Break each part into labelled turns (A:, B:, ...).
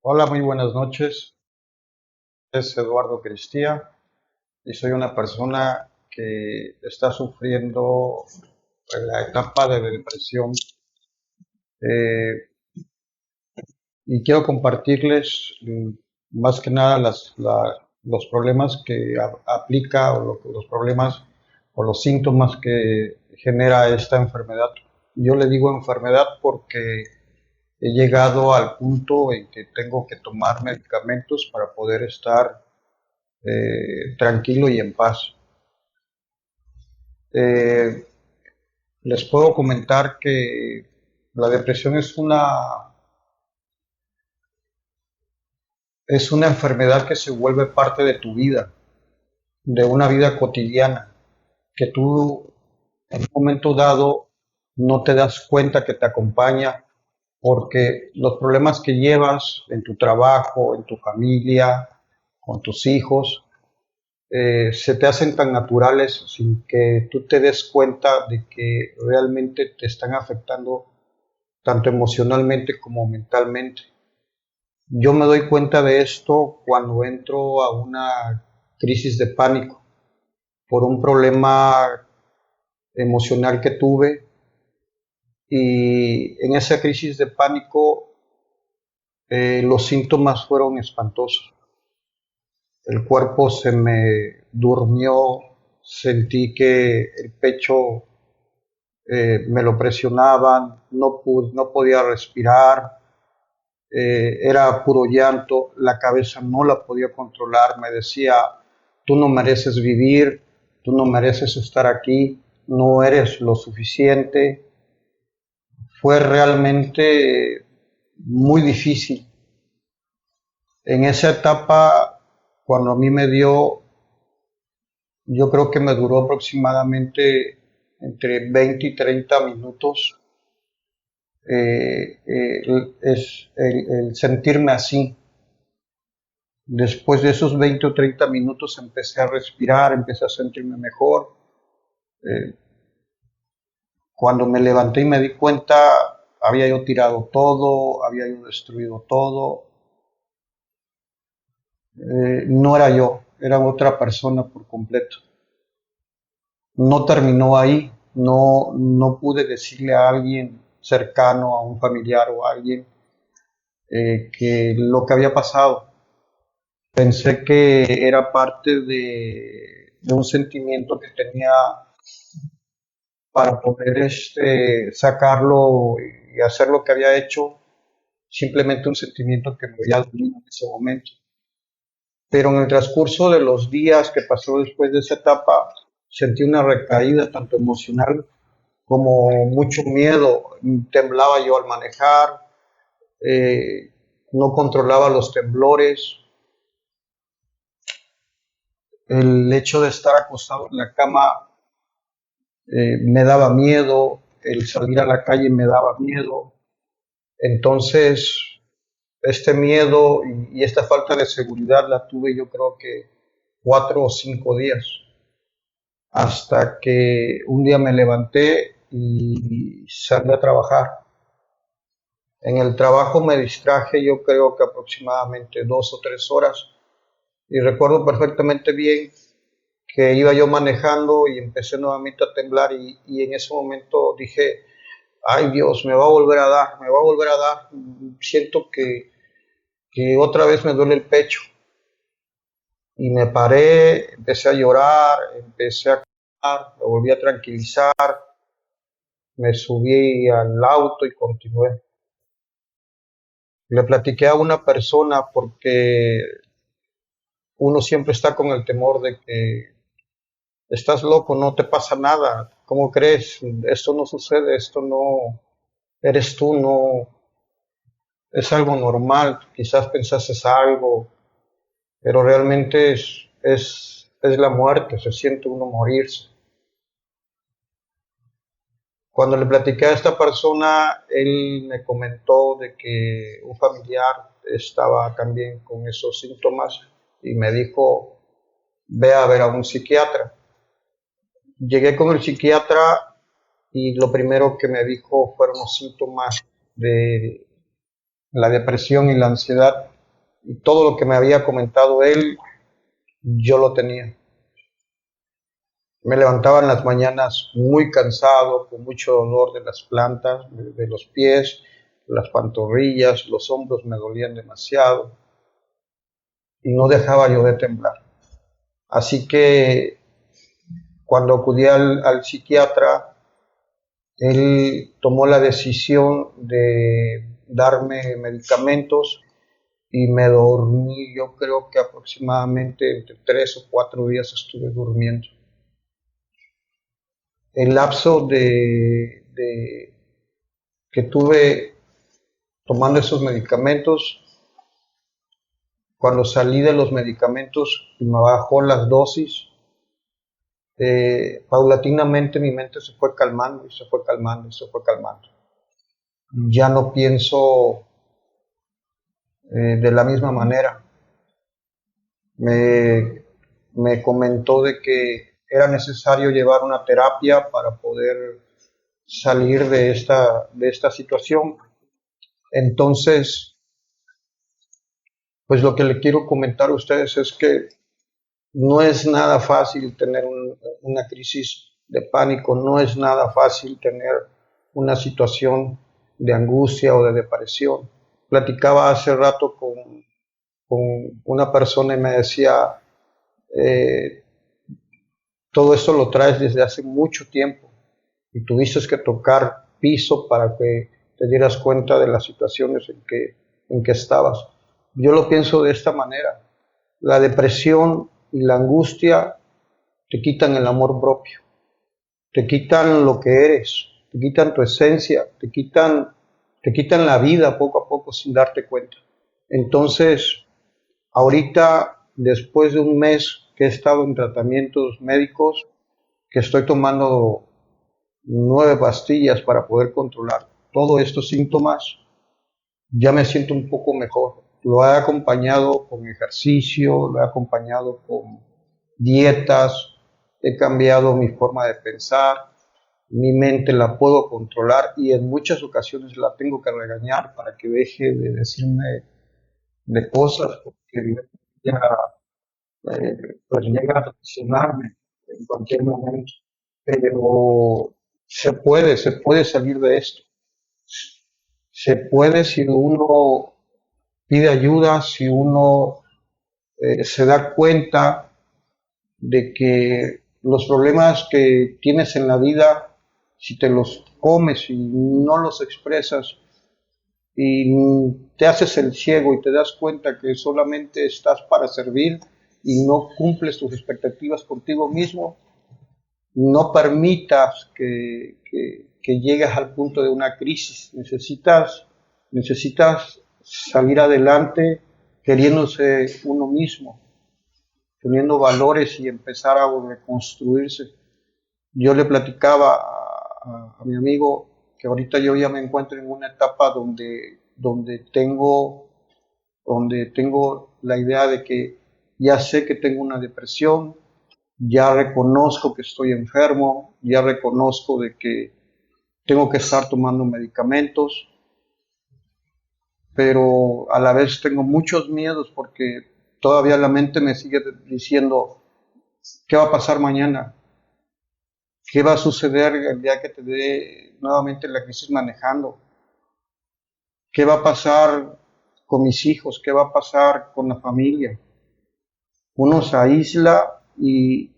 A: Hola, muy buenas noches. Es Eduardo Cristía y soy una persona que está sufriendo la etapa de depresión eh, y quiero compartirles más que nada los problemas que aplica los problemas o los síntomas que genera esta enfermedad. Yo le digo enfermedad porque he llegado al punto en que tengo que tomar medicamentos para poder estar tranquilo y en paz. Eh, Les puedo comentar que la depresión es una enfermedad que se vuelve parte de tu vida, de una vida cotidiana, que tú en un momento dado no te das cuenta que te acompaña porque los problemas que llevas en tu trabajo, en tu familia, con tus hijos, se te hacen tan naturales sin que tú te des cuenta de que realmente te están afectando tanto emocionalmente como mentalmente. Yo me doy cuenta de esto cuando entro a una crisis de pánico por un problema emocional que tuve y en esa crisis de pánico los síntomas fueron espantosos. El cuerpo se me durmió, sentí que el pecho me lo presionaban, no podía respirar, era puro llanto, la cabeza no la podía controlar, me decía, tú no mereces vivir, tú no mereces estar aquí, no eres lo suficiente. Fue realmente muy difícil. En esa etapa, cuando a mí me dio, yo creo que me duró aproximadamente entre 20 y 30 minutos es el sentirme así. Después de esos 20 o 30 minutos empecé a respirar, empecé a sentirme mejor. Eh, Cuando me levanté y me di cuenta, había yo tirado todo, había yo destruido todo. No era yo, era otra persona por completo. No terminó ahí, no pude decirle a alguien cercano, a un familiar o a alguien, que lo que había pasado. Pensé que era parte de un sentimiento que tenía para poder sacarlo y hacer lo que había hecho, simplemente un sentimiento que me había dolido en ese momento. Pero en el transcurso de los días que pasó después de esa etapa, sentí una recaída tanto emocional como mucho miedo. Temblaba yo al manejar, eh, no controlaba los temblores. El hecho de estar acostado en la cama me daba miedo, el salir a la calle me daba miedo. Entonces, este miedo y esta falta de seguridad la tuve yo creo que 4 o 5 días, hasta que un día me levanté y salí a trabajar. En el trabajo me distraje yo creo que aproximadamente 2 o 3 horas y recuerdo perfectamente bien que iba yo manejando y empecé nuevamente a temblar y en ese momento dije, ay Dios, me va a volver a dar, me va a volver a dar, siento que otra vez me duele el pecho. Y me paré, empecé a llorar, empecé a calmar, me volví a tranquilizar, me subí al auto y continué. Le platiqué a una persona porque uno siempre está con el temor de que estás loco, no te pasa nada, ¿cómo crees? Esto no sucede, esto no eres tú, no es algo normal, quizás pensases algo, pero realmente es la muerte, se siente uno morirse. Cuando le platiqué a esta persona, él me comentó de que un familiar estaba también con esos síntomas y me dijo, ve a ver a un psiquiatra. Llegué con el psiquiatra y lo primero que me dijo fueron los síntomas de, la depresión y la ansiedad, y todo lo que me había comentado él, yo lo tenía. Me levantaba en las mañanas muy cansado, con mucho dolor de las plantas, de los pies, las pantorrillas, los hombros me dolían demasiado y no dejaba yo de temblar. Así que cuando acudí al psiquiatra, él tomó la decisión de darme medicamentos y me dormí, yo creo que aproximadamente entre 3 o 4 días estuve durmiendo. El lapso que tuve tomando esos medicamentos, cuando salí de los medicamentos y me bajó las dosis, paulatinamente mi mente se fue calmando y se fue calmando y se fue calmando. Ya no pienso de la misma manera. Me, me comentó de que era necesario llevar una terapia para poder salir de esta situación. Entonces, pues lo que le quiero comentar a ustedes es que no es nada fácil tener una crisis de pánico, no es nada fácil tener una situación de angustia o de depresión. Platicaba hace rato con una persona y me decía, eh, todo esto lo traes desde hace mucho tiempo y tuviste que tocar piso para que te dieras cuenta de las situaciones en que estabas. Yo lo pienso de esta manera. La depresión y la angustia te quitan el amor propio, te quitan lo que eres, te quitan tu esencia, te quitan la vida poco a poco sin darte cuenta. Entonces, ahorita, después de un mes que he estado en tratamientos médicos, que estoy tomando 9 pastillas para poder controlar todos estos síntomas, ya me siento un poco mejor. Lo he acompañado con ejercicio, lo he acompañado con dietas, he cambiado mi forma de pensar, mi mente la puedo controlar y en muchas ocasiones la tengo que regañar para que deje de decirme de cosas, porque ya pues llega a presionarme en cualquier momento. Pero se puede salir de esto. Se puede si uno pide ayuda, si uno se da cuenta de que los problemas que tienes en la vida, si te los comes y no los expresas y te haces el ciego y te das cuenta que solamente estás para servir y no cumples tus expectativas contigo mismo, no permitas que llegues al punto de una crisis. Necesitas salir adelante queriéndose uno mismo, teniendo valores y empezar a reconstruirse. Yo le platicaba a mi amigo que ahorita yo ya me encuentro en una etapa donde tengo la idea de que ya sé que tengo una depresión, ya reconozco que estoy enfermo, ya reconozco de que tengo que estar tomando medicamentos, pero a la vez tengo muchos miedos porque todavía la mente me sigue diciendo, ¿qué va a pasar mañana? ¿Qué va a suceder el día que te dé nuevamente la crisis manejando? ¿Qué va a pasar con mis hijos? ¿Qué va a pasar con la familia? Uno se aísla y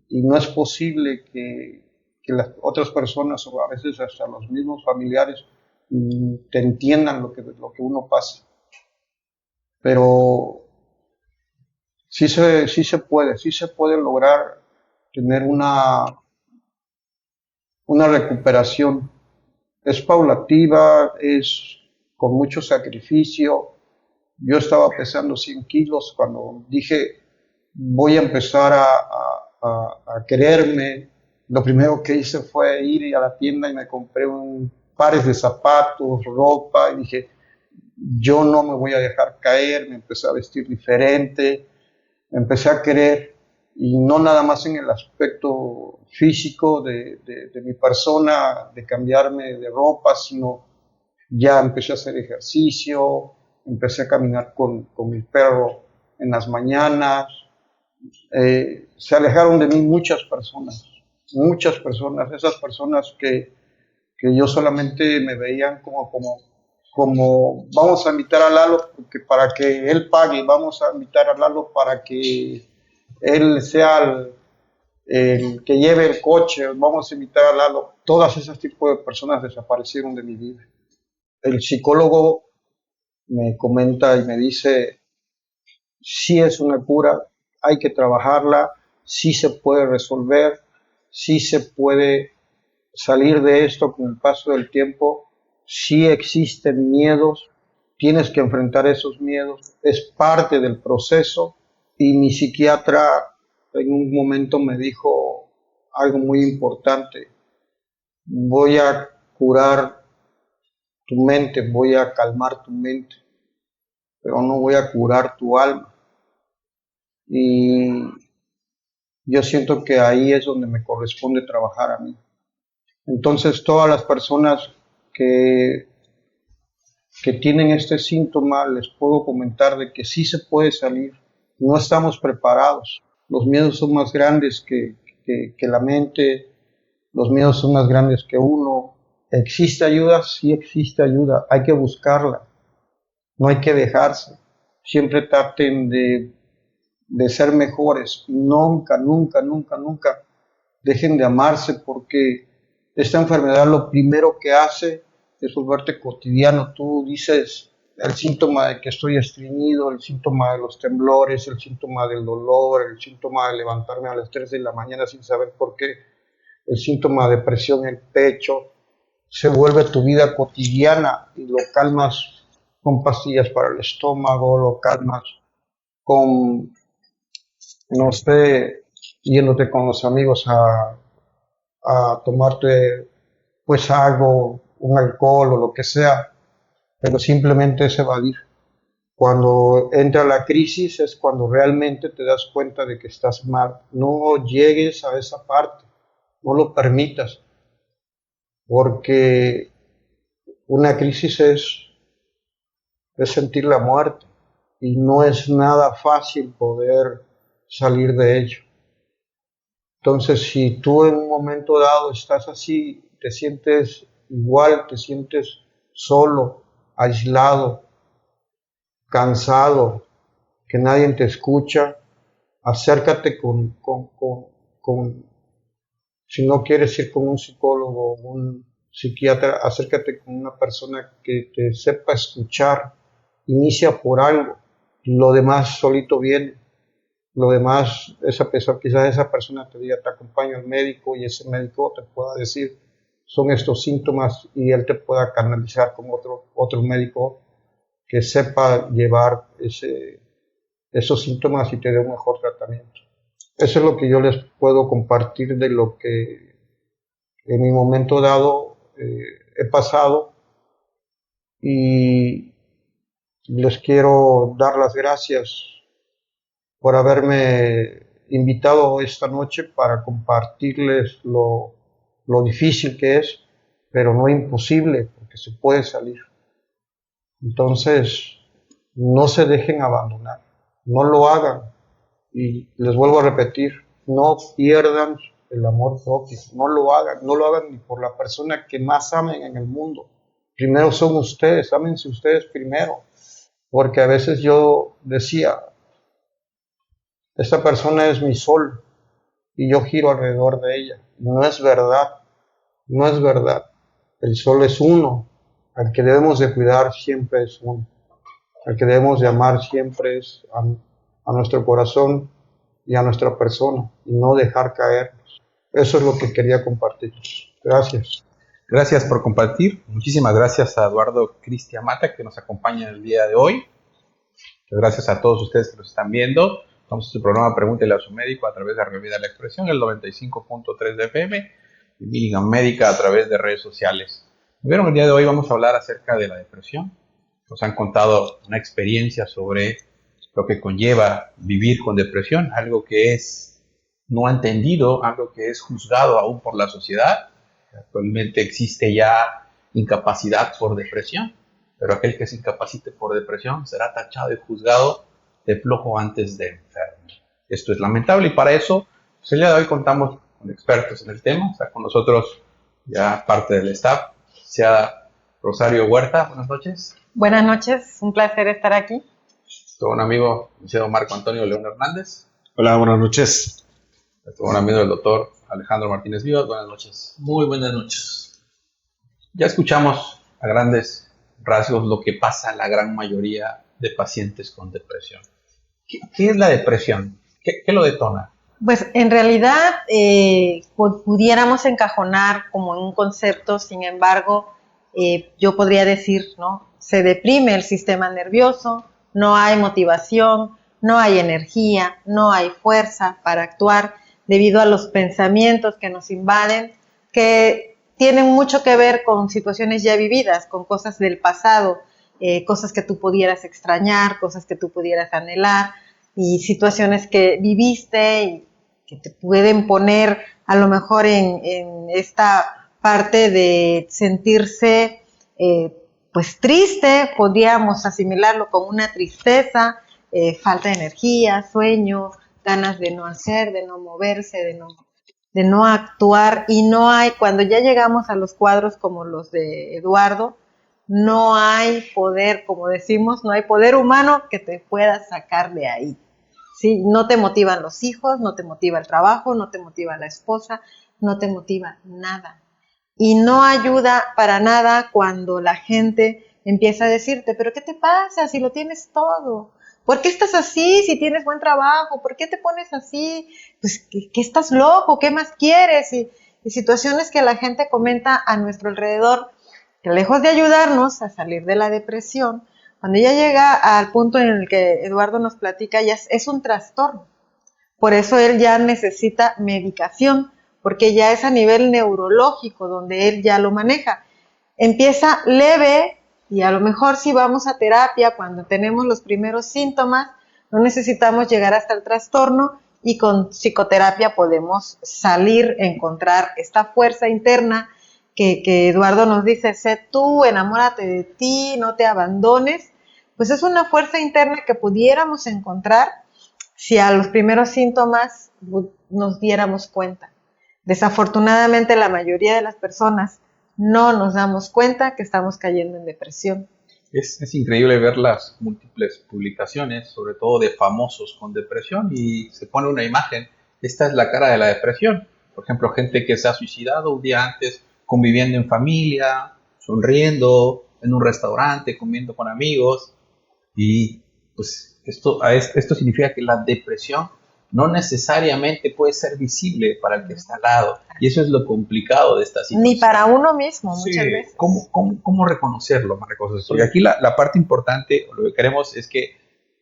A: no es posible que las otras personas o a veces hasta los mismos familiares te entiendan lo que uno pasa. Pero sí se puede lograr tener una recuperación. Es paulativa, es con mucho sacrificio. Yo estaba pesando 100 kilos cuando dije voy a empezar a quererme. Lo primero que hice fue ir a la tienda y me compré un pares de zapatos, ropa y dije yo no me voy a dejar caer, me empecé a vestir diferente, me empecé a querer y no nada más en el aspecto físico de mi persona, de cambiarme de ropa, sino ya empecé a hacer ejercicio, empecé a caminar con mi perro en las mañanas. Se alejaron de mí muchas personas, esas personas que yo solamente me veían como vamos a invitar a Lalo porque para que él pague, vamos a invitar a Lalo para que él sea el que lleve el coche, vamos a invitar a Lalo. Todas esas tipos de personas desaparecieron de mi vida. El psicólogo me comenta y me dice, sí es una cura, hay que trabajarla, sí se puede resolver, sí se puede salir de esto con el paso del tiempo, sí existen miedos, tienes que enfrentar esos miedos, es parte del proceso. Y mi psiquiatra en un momento me dijo algo muy importante, voy a curar tu mente, voy a calmar tu mente, pero no voy a curar tu alma. Y yo siento que ahí es donde me corresponde trabajar a mí. Entonces, todas las personas que, que tienen este síntoma, les puedo comentar de que sí se puede salir. No estamos preparados. Los miedos son más grandes que la mente, los miedos son más grandes que uno. ¿Existe ayuda? Sí existe ayuda. Hay que buscarla. No hay que dejarse. Siempre traten de ser mejores. Nunca, nunca, nunca, nunca dejen de amarse porque esta enfermedad lo primero que hace es volverte cotidiano. Tú dices el síntoma de que estoy estreñido, el síntoma de los temblores, el síntoma del dolor, el síntoma de levantarme a las 3 de la mañana sin saber por qué, el síntoma de presión en el pecho, se vuelve tu vida cotidiana y lo calmas con pastillas para el estómago, lo calmas con, no sé, yéndote con los amigos a tomarte pues algo, un alcohol o lo que sea, pero simplemente es evadir. Cuando entra la crisis es cuando realmente te das cuenta de que estás mal. No llegues a esa parte, no lo permitas, porque una crisis es sentir la muerte y no es nada fácil poder salir de ello. Entonces, si tú en un momento dado estás así, te sientes igual, te sientes solo, aislado, cansado, que nadie te escucha, acércate si no quieres ir con un psicólogo, un psiquiatra, acércate con una persona que te sepa escuchar, inicia por algo, lo demás solito viene. Lo demás, quizás esa persona te diga, te acompaño al médico y ese médico te pueda decir, son estos síntomas y él te pueda canalizar con otro médico que sepa llevar esos síntomas y te dé un mejor tratamiento. Eso es lo que yo les puedo compartir de lo que en mi momento dado he pasado y les quiero dar las gracias por haberme invitado esta noche para compartirles lo difícil que es, pero no imposible, porque se puede salir. Entonces, no se dejen abandonar, no lo hagan. Y les vuelvo a repetir, no pierdan el amor propio, no lo hagan ni por la persona que más amen en el mundo. Primero son ustedes, ámense ustedes primero, porque a veces yo decía, esta persona es mi sol y yo giro alrededor de ella. No es verdad, no es verdad. El sol es uno, al que debemos de cuidar siempre es uno, al que debemos de amar siempre es a nuestro corazón y a nuestra persona y no dejar caernos. Eso es lo que quería compartir. Gracias.
B: Gracias por compartir. Muchísimas gracias a Eduardo Cristian Mata que nos acompaña el día de hoy. Gracias a todos ustedes que nos están viendo. Vamos a su programa Pregúntele a su médico a través de Radio Vida La Expresión, el 95.3 de FM y Milligan Médica a través de redes sociales. Bueno, el día de hoy vamos a hablar acerca de la depresión. Nos han contado una experiencia sobre lo que conlleva vivir con depresión, algo que es no entendido, algo que es juzgado aún por la sociedad. Actualmente existe ya incapacidad por depresión, pero aquel que se incapacite por depresión será tachado y juzgado de flojo antes de enfermo. Esto es lamentable y para eso, pues el día de hoy contamos con expertos en el tema. Está con nosotros ya parte del staff, sea Rosario Huerta. Buenas noches.
C: Buenas noches, un placer estar aquí.
B: Todo un amigo, licenciado Marco Antonio León Hernández.
D: Hola, buenas noches.
B: Todo un amigo del doctor Alejandro Martínez Vivas. Buenas noches.
E: Muy buenas noches.
B: Ya escuchamos a grandes rasgos lo que pasa a la gran mayoría de pacientes con depresión. ¿Qué es la depresión? ¿Qué lo detona?
C: Pues en realidad pudiéramos encajonar como en un concepto, sin embargo, yo podría decir, ¿no? Se deprime el sistema nervioso, no hay motivación, no hay energía, no hay fuerza para actuar debido a los pensamientos que nos invaden, que tienen mucho que ver con situaciones ya vividas, con cosas del pasado, cosas que tú pudieras extrañar, cosas que tú pudieras anhelar y situaciones que viviste y que te pueden poner a lo mejor en esta parte de sentirse pues triste, podríamos asimilarlo con una tristeza, falta de energía, sueño, ganas de no hacer, de no moverse, de no actuar, y no hay, cuando ya llegamos a los cuadros como los de Eduardo, no hay poder, como decimos, no hay poder humano que te pueda sacar de ahí. ¿Sí? No te motivan los hijos, no te motiva el trabajo, no te motiva la esposa, no te motiva nada. Y no ayuda para nada cuando la gente empieza a decirte, pero ¿qué te pasa si lo tienes todo? ¿Por qué estás así si tienes buen trabajo? ¿Por qué te pones así? Pues que estás loco, ¿qué más quieres? Y situaciones que la gente comenta a nuestro alrededor, que lejos de ayudarnos a salir de la depresión, cuando ya llega al punto en el que Eduardo nos platica, ya es un trastorno. Por eso él ya necesita medicación, porque ya es a nivel neurológico donde él ya lo maneja. Empieza leve y a lo mejor si vamos a terapia cuando tenemos los primeros síntomas, no necesitamos llegar hasta el trastorno y con psicoterapia podemos salir, encontrar esta fuerza interna que Eduardo nos dice, sé tú, enamórate de ti, no te abandones. Pues es una fuerza interna que pudiéramos encontrar si a los primeros síntomas nos diéramos cuenta. Desafortunadamente la mayoría de las personas no nos damos cuenta que estamos cayendo en depresión.
B: Es increíble ver las múltiples publicaciones, sobre todo de famosos con depresión, y se pone una imagen. Esta es la cara de la depresión. Por ejemplo, gente que se ha suicidado un día antes, conviviendo en familia, sonriendo, en un restaurante, comiendo con amigos. Y pues esto significa que la depresión no necesariamente puede ser visible para el que está al lado. Y eso es lo complicado de esta situación.
C: Ni para uno mismo, muchas veces.
B: ¿Cómo reconocerlo, María José? Porque aquí la parte importante, lo que queremos es que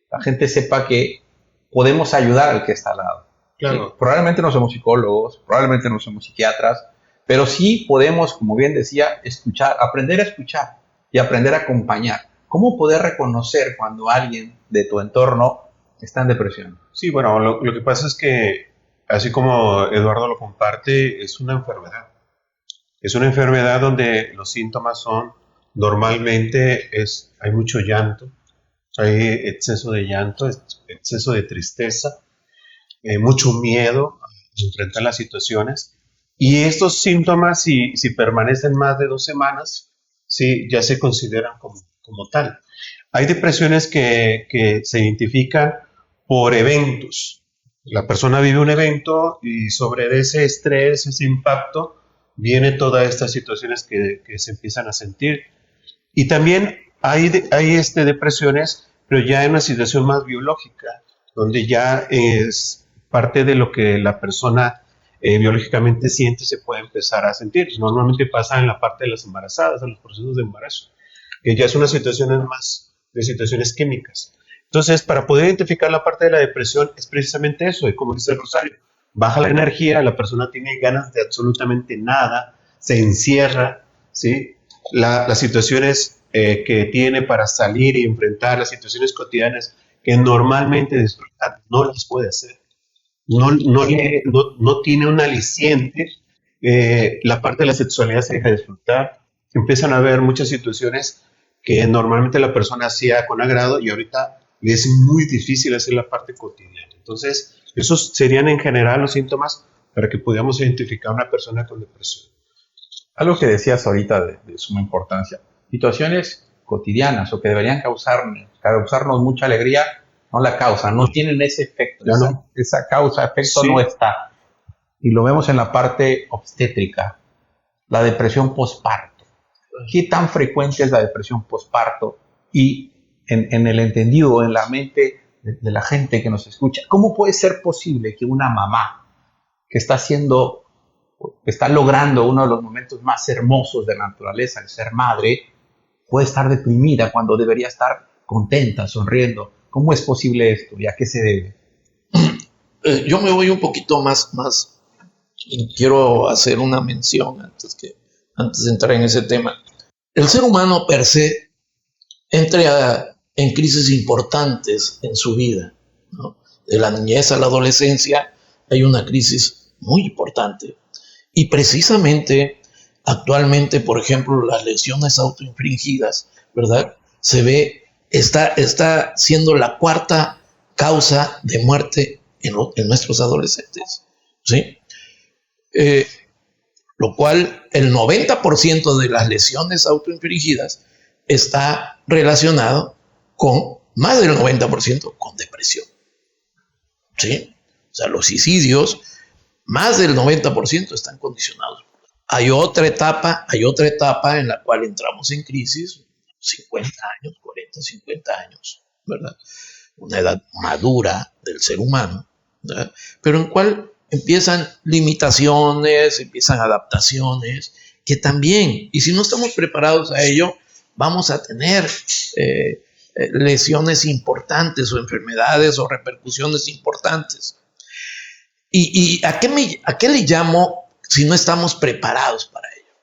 B: la gente sepa que podemos ayudar al que está al lado.
D: Claro.
B: ¿Sí? Probablemente no somos psicólogos, probablemente no somos psiquiatras, pero sí podemos, como bien decía, escuchar, aprender a escuchar y aprender a acompañar. ¿Cómo poder reconocer cuando alguien de tu entorno está en depresión?
D: Sí, bueno, lo que pasa es que, así como Eduardo lo comparte, es una enfermedad. Es una enfermedad donde los síntomas son, normalmente, hay mucho llanto, hay exceso de llanto, exceso de tristeza, mucho miedo a enfrentar las situaciones. Y estos síntomas, si permanecen más de 2 semanas, sí, ya se consideran como tal. Hay depresiones que se identifican por eventos. La persona vive un evento y sobre ese estrés, ese impacto, vienen todas estas situaciones que se empiezan a sentir. Y también hay depresiones, pero ya en una situación más biológica, donde ya es parte de lo que la persona biológicamente siente, se puede empezar a sentir. Normalmente pasa en la parte de las embarazadas, en los procesos de embarazo, que ya es una situación más de situaciones químicas. Entonces, para poder identificar la parte de la depresión es precisamente eso, y como dice Rosario, baja la energía, la persona tiene ganas de absolutamente nada, se encierra, ¿sí? Las situaciones que tiene para salir y enfrentar las situaciones cotidianas que normalmente disfrutar, no las puede hacer. No tiene un aliciente, la parte de la sexualidad se deja de disfrutar, empiezan a haber muchas situaciones que normalmente la persona hacía con agrado y ahorita le es muy difícil hacer la parte cotidiana. Entonces, esos serían en general los síntomas para que podamos identificar a una persona con depresión.
B: Algo que decías ahorita de suma importancia, situaciones cotidianas o que deberían causarnos mucha alegría, no la causan, no tienen ese efecto, esa causa-efecto no está. Y lo vemos en la parte obstétrica, la depresión posparto. ¿Qué tan frecuente es la depresión posparto? Y en el entendido, en la mente de la gente que nos escucha, ¿cómo puede ser posible que una mamá que está logrando uno de los momentos más hermosos de la naturaleza, el ser madre, puede estar deprimida cuando debería estar contenta, sonriendo? ¿Cómo es posible esto y a qué se debe?
E: Yo me voy un poquito más y quiero hacer una mención antes de entrar en ese tema. El ser humano per se entra en crisis importantes en su vida, ¿no? De la niñez a la adolescencia hay una crisis muy importante. Y precisamente, actualmente, por ejemplo, las lesiones autoinfligidas, ¿verdad? Está siendo la cuarta causa de muerte en nuestros adolescentes, ¿sí? Lo cual el 90% de las lesiones autoinfligidas está relacionado con más del 90% con depresión, ¿sí? O sea, los suicidios, más del 90% están condicionados. Hay otra etapa en la cual entramos en crisis, 50 años, 40, 50 años, ¿verdad? Una edad madura del ser humano, ¿verdad? Pero en cual empiezan limitaciones, empiezan adaptaciones, que también, y si no estamos preparados a ello, vamos a tener lesiones importantes o enfermedades o repercusiones importantes. ¿Y a qué le llamo si no estamos preparados para ello?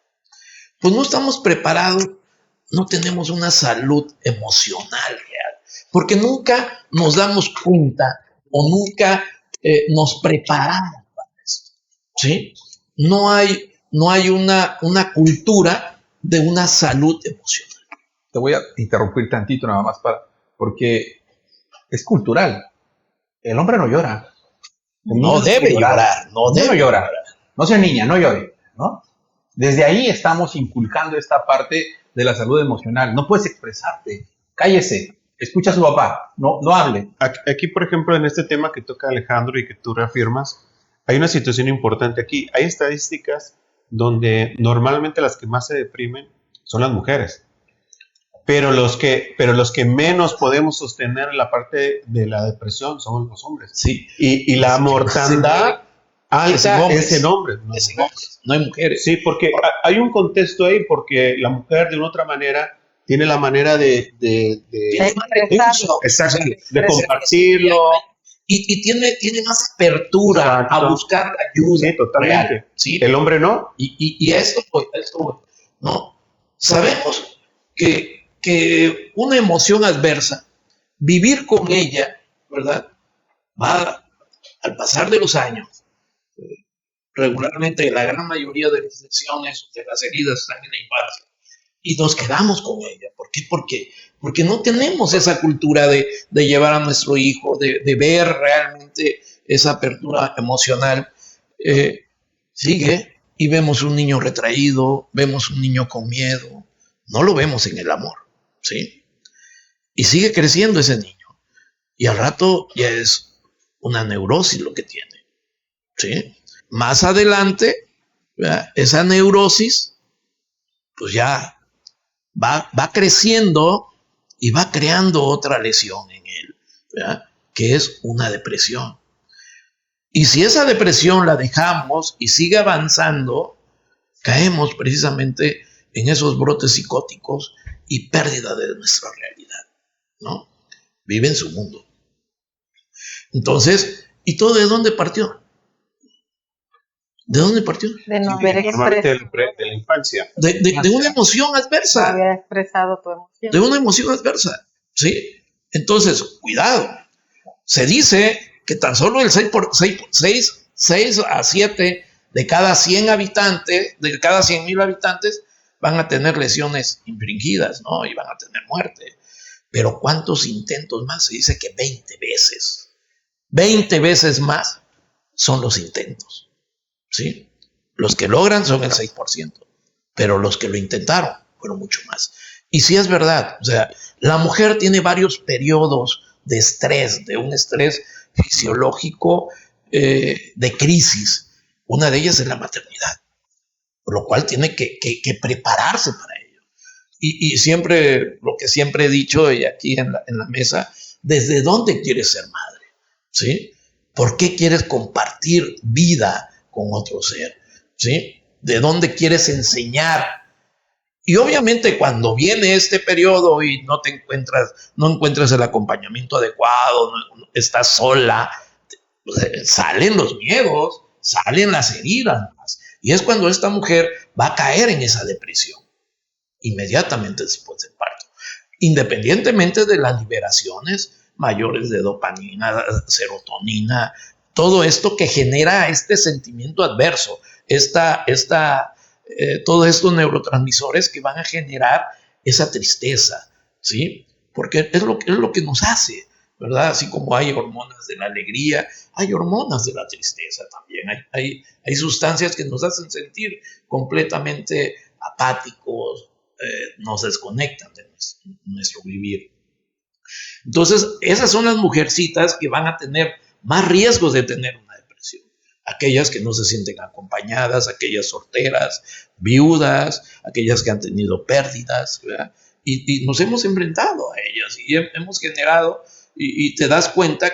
E: Pues no estamos preparados, no tenemos una salud emocional real, porque nunca nos damos cuenta o nunca nos preparamos para esto, ¿sí? No hay una cultura de una salud emocional.
B: Te voy a interrumpir tantito nada más porque es cultural. El hombre no llora.
E: No debe llorar.
B: No sea niña, no llore, ¿no? Desde ahí estamos inculcando esta parte de la salud emocional. No puedes expresarte, cállese, escucha a su papá, no hable.
D: Aquí, por ejemplo, en este tema que toca Alejandro y que tú reafirmas, hay una situación importante aquí. Hay estadísticas donde normalmente las que más se deprimen son las mujeres. Pero los que menos podemos sostener la parte de la depresión son los hombres.
E: Sí.
D: Y la mortandad alta es en hombres.
E: No hay mujeres.
D: Sí, porque hay un contexto ahí, porque la mujer de una otra manera tiene la manera de compartirlo.
E: Y tiene más apertura a buscar ayuda.
D: Sí, totalmente.
E: Real, ¿sí?
D: El hombre no.
E: Y esto no. Sabemos que una emoción adversa, vivir con ella, ¿verdad? Va al pasar de los años. Regularmente la gran mayoría de las lesiones, de las heridas están en la infancia. Y nos quedamos con ella. ¿Por qué? Porque no tenemos esa cultura de llevar a nuestro hijo, de ver realmente esa apertura emocional. Sigue y vemos un niño retraído, vemos un niño con miedo. No lo vemos en el amor, ¿sí? Y sigue creciendo ese niño. Y al rato ya es una neurosis lo que tiene, ¿sí? Más adelante, ¿verdad? Esa neurosis, pues ya va creciendo y va creando otra lesión en él, ¿verdad? Que es una depresión. Y si esa depresión la dejamos y sigue avanzando, caemos precisamente en esos brotes psicóticos y pérdida de nuestra realidad, ¿no? Vive en su mundo. Entonces, ¿y todo de dónde partió? ¿De dónde partió?
C: De no haber expresado.
D: De la infancia.
E: De una emoción adversa.
C: No haber expresado tu emoción.
E: De una emoción adversa, ¿sí? Entonces, cuidado. Se dice que tan solo el 6 a 7 de cada 100 habitantes, de cada 100,000 habitantes, van a tener lesiones infringidas, ¿no? Y van a tener muerte. Pero ¿cuántos intentos más? Se dice que 20 veces. 20 veces más son los intentos, ¿sí? Los que logran son el 6%, pero los que lo intentaron fueron mucho más. Y sí es verdad, o sea, la mujer tiene varios periodos de estrés, de un estrés fisiológico de crisis. Una de ellas es la maternidad, por lo cual tiene que prepararse para ello. Y siempre, lo que siempre he dicho y aquí en la mesa, ¿desde dónde quieres ser madre? ¿Sí? ¿Por qué quieres compartir vida con otro ser? ¿Sí? ¿De dónde quieres enseñar? Y obviamente cuando viene este periodo y no encuentras el acompañamiento adecuado, no estás sola, pues, salen los miedos, salen las heridas. Y es cuando esta mujer va a caer en esa depresión, inmediatamente después del parto. Independientemente de las liberaciones mayores de dopamina, serotonina, todo esto que genera este sentimiento adverso, todos estos neurotransmisores que van a generar esa tristeza, ¿sí? Porque es lo que nos hace, ¿verdad? Así como hay hormonas de la alegría, hay hormonas de la tristeza también. Hay sustancias que nos hacen sentir completamente apáticos, nos desconectan de nuestro vivir. Entonces, esas son las mujercitas que van a tener más riesgos de tener una depresión. Aquellas que no se sienten acompañadas, aquellas solteras, viudas, aquellas que han tenido pérdidas, ¿verdad? Y nos hemos enfrentado a ellas y hemos generado, y te das cuenta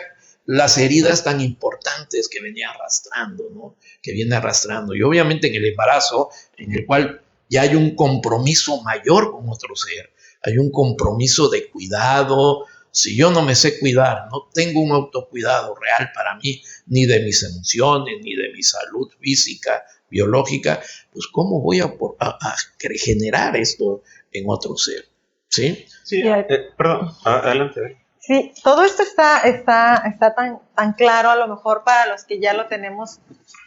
E: las heridas tan importantes que venía arrastrando, ¿no? Que viene arrastrando. Y obviamente en el embarazo, en el cual ya hay un compromiso mayor con otro ser, hay un compromiso de cuidado. Si yo no me sé cuidar, no tengo un autocuidado real para mí, ni de mis emociones, ni de mi salud física, biológica, pues ¿cómo voy a generar esto en otro ser? ¿Sí?
D: Sí, perdón, adelante.
C: Sí, todo esto está tan claro a lo mejor para los que ya lo tenemos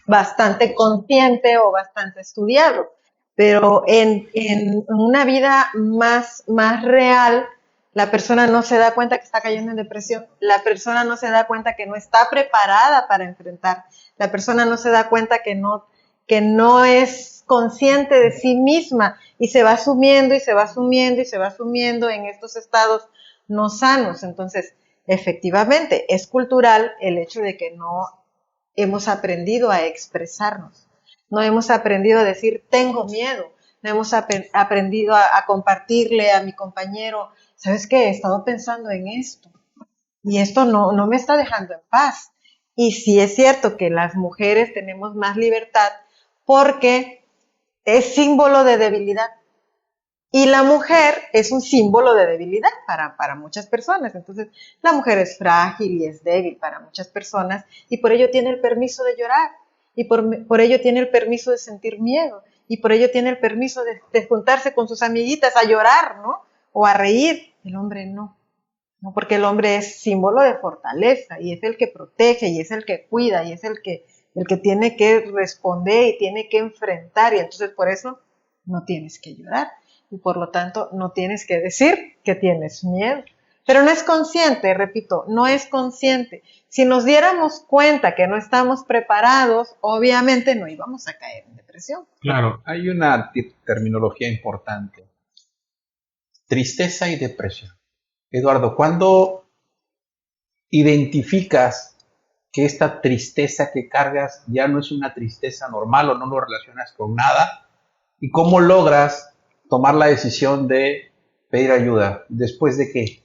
C: bastante consciente o bastante estudiado, pero en una vida más real, la persona no se da cuenta que está cayendo en depresión, la persona no se da cuenta que no está preparada para enfrentar, la persona no se da cuenta que no es consciente de sí misma y se va sumiendo y se va sumiendo y se va sumiendo en estos estados no sanos. Entonces, efectivamente, es cultural el hecho de que no hemos aprendido a expresarnos, no hemos aprendido a decir tengo miedo, no hemos aprendido a compartirle a mi compañero, ¿sabes qué? He estado pensando en esto y esto no me está dejando en paz. Y sí es cierto que las mujeres tenemos más libertad porque es símbolo de debilidad. Y la mujer es un símbolo de debilidad para muchas personas. Entonces, la mujer es frágil y es débil para muchas personas y por ello tiene el permiso de llorar y por ello tiene el permiso de sentir miedo y por ello tiene el permiso de juntarse con sus amiguitas a llorar, ¿no? O a reír. El hombre no, porque el hombre es símbolo de fortaleza y es el que protege y es el que cuida y es el que tiene que responder y tiene que enfrentar y entonces por eso no tienes que llorar. Y por lo tanto no tienes que decir que tienes miedo. Pero no es consciente, repito, no es consciente. Si nos diéramos cuenta que no estamos preparados, obviamente no íbamos a caer en depresión.
B: Claro, hay una terminología importante. Tristeza y depresión. Eduardo, ¿cuándo identificas que esta tristeza que cargas ya no es una tristeza normal o no lo relacionas con nada? ¿Y cómo logras tomar la decisión de pedir ayuda? ¿Después de qué?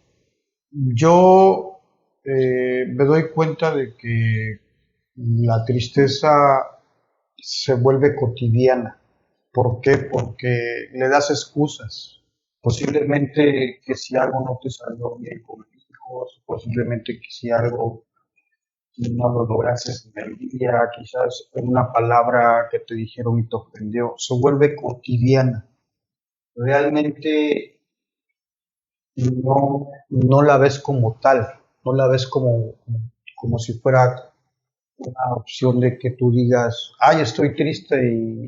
A: Yo me doy cuenta de que la tristeza se vuelve cotidiana. ¿Por qué? Porque le das excusas. Posiblemente que si algo no te salió bien con hijos, posiblemente que si algo no lo lograste en el día, quizás en una palabra que te dijeron y te ofendió, se vuelve cotidiana. Realmente no la ves como tal, no la ves como si fuera una opción de que tú digas, ay, estoy triste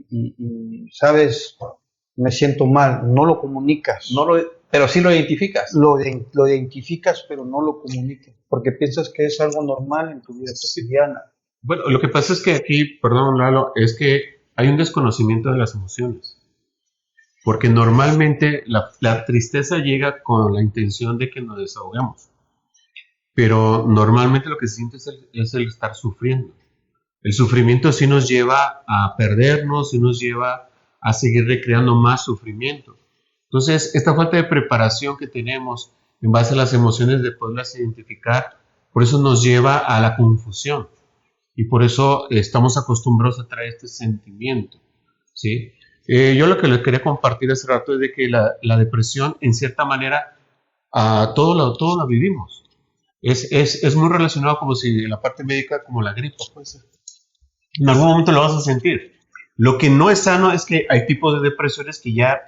A: y sabes, me siento mal, no lo comunicas.
B: Pero sí lo identificas.
A: Lo identificas, pero no lo comunicas, porque piensas que es algo normal en tu vida cotidiana.
D: Bueno, lo que pasa es que aquí, perdón, Lalo, es que hay un desconocimiento de las emociones. Porque normalmente la tristeza llega con la intención de que nos desahoguemos. Pero normalmente lo que se siente es el estar sufriendo. El sufrimiento sí nos lleva a perdernos, sí nos lleva a seguir recreando más sufrimiento. Entonces, esta falta de preparación que tenemos en base a las emociones de poderlas identificar, por eso nos lleva a la confusión. Y por eso estamos acostumbrados a traer este sentimiento, ¿sí? Yo lo que les quería compartir hace rato es de que la depresión, en cierta manera, todo la vivimos. Es muy relacionado como si en la parte médica, como la gripe, pues. En algún momento lo vas a sentir. Lo que no es sano es que hay tipos de depresiones que ya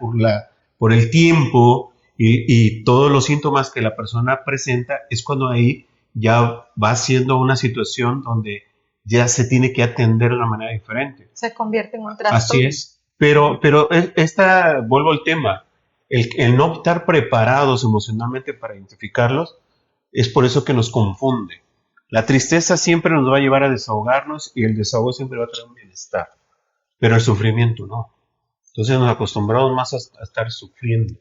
D: por el tiempo y todos los síntomas que la persona presenta, es cuando ahí ya va siendo una situación donde ya se tiene que atender de una manera diferente.
C: Se convierte en un trastorno.
D: Así es. Pero vuelvo al tema, el no estar preparados emocionalmente para identificarlos, es por eso que nos confunde. La tristeza siempre nos va a llevar a desahogarnos y el desahogo siempre va a traer un bienestar, pero el sufrimiento no. Entonces nos acostumbramos más a estar sufriendo.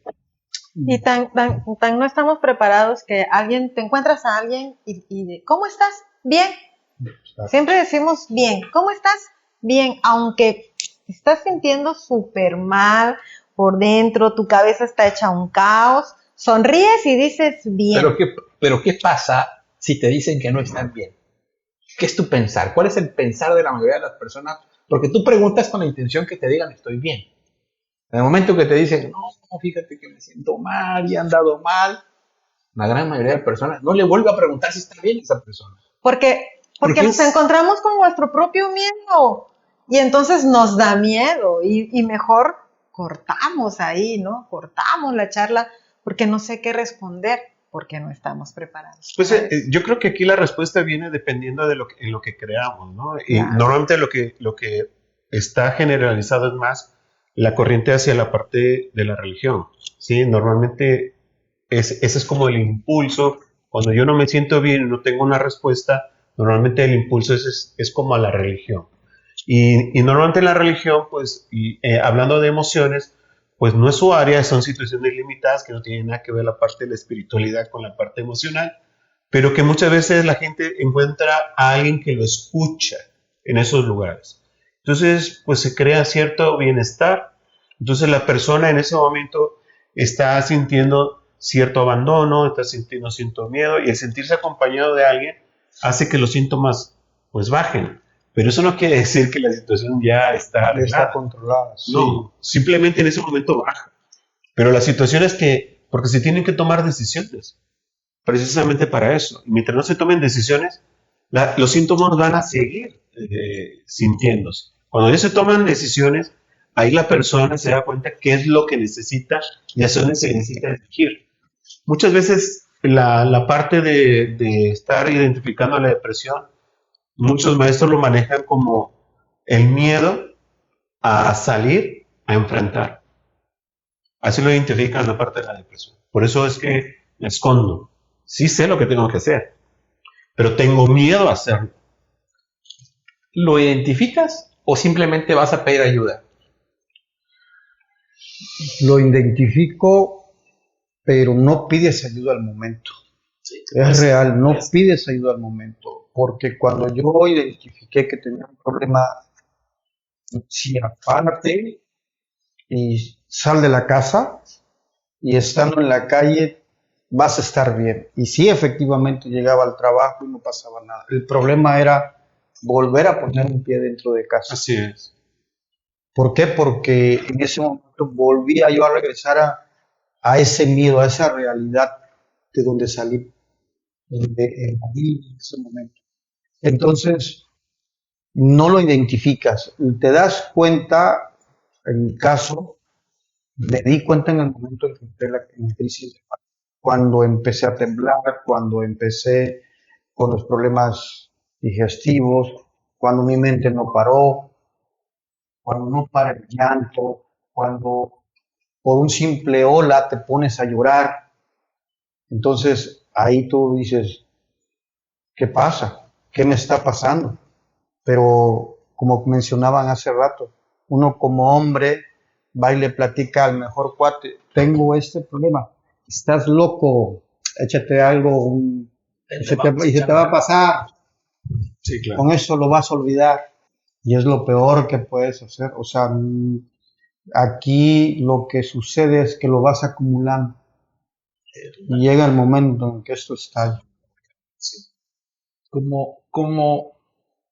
C: Y tan no estamos preparados que te encuentras a alguien y ¿cómo estás? Bien. Siempre decimos bien. ¿Cómo estás? Bien. Aunque te estás sintiendo súper mal por dentro, tu cabeza está hecha un caos, sonríes y dices bien.
B: Pero ¿qué pasa si te dicen que no están bien? ¿Qué es tu pensar? ¿Cuál es el pensar de la mayoría de las personas? Porque tú preguntas con la intención que te digan estoy bien. En el momento que te dicen, no, fíjate que me siento mal y he andado mal, la gran mayoría de personas no le vuelve a preguntar si está bien esa persona.
C: Porque nos encontramos con nuestro propio miedo y entonces nos da miedo y mejor cortamos ahí, ¿no? Cortamos la charla porque no sé qué responder, porque no estamos preparados.
D: Pues yo creo que aquí la respuesta viene dependiendo de en lo que creamos, ¿no?
C: Claro.
D: Y normalmente lo que está generalizado es más la corriente hacia la parte de la religión, ¿sí? Normalmente ese es como el impulso. Cuando yo no me siento bien y no tengo una respuesta, normalmente el impulso es como a la religión. Y normalmente en la religión, pues, hablando de emociones, pues no es su área, son situaciones limitadas que no tienen nada que ver la parte de la espiritualidad con la parte emocional, pero que muchas veces la gente encuentra a alguien que lo escucha en esos lugares. Entonces, pues se crea cierto bienestar. Entonces la persona en ese momento está sintiendo cierto abandono, está sintiendo cierto miedo, y el sentirse acompañado de alguien hace que los síntomas pues bajen. Pero eso no quiere decir que la situación ya está
A: controlada. Sí.
D: No, simplemente en ese momento baja. Pero la situación es que, porque se tienen que tomar decisiones, precisamente para eso. Y mientras no se tomen decisiones, los síntomas van a seguir sintiéndose. Cuando ya se toman decisiones, ahí la persona se da cuenta qué es lo que necesita y hacia dónde se necesita dirigir. Muchas veces la parte de estar identificando la depresión, muchos maestros lo manejan como el miedo a salir, a enfrentar. Así lo identifican la parte de la depresión. Por eso es que me escondo. Sí sé lo que tengo que hacer, pero tengo miedo a hacerlo.
B: ¿Lo identificas o simplemente vas a pedir ayuda?
A: Lo identifico, pero no pides ayuda al momento. Sí, es real, no pides ayuda al momento. Porque cuando yo identifiqué que tenía un problema, decía, párate y sal de la casa, y estando en la calle vas a estar bien. Y sí, efectivamente llegaba al trabajo y no pasaba nada. El problema era volver a poner un pie dentro de casa.
D: Así es.
A: ¿Por qué? Porque en ese momento volvía yo a regresar a ese miedo, a esa realidad de donde salí en ese momento. Entonces, no lo identificas. Te das cuenta, en mi caso, me di cuenta en el momento en que entré en la crisis de pánico. Cuando empecé a temblar, cuando empecé con los problemas digestivos, cuando mi mente no paró, cuando no para el llanto, cuando por un simple hola te pones a llorar. Entonces ahí tú dices, ¿qué pasa? ¿Qué me está pasando? Pero como mencionaban hace rato, uno como hombre va y le platica al mejor cuate, tengo este problema, estás loco, échate algo y se te va a pasar,
D: Sí, claro.
A: con eso lo vas a olvidar. Y es lo peor que puedes hacer. O sea, aquí lo que sucede es que lo vas acumulando y llega el momento en que esto estalla.
B: ¿Cómo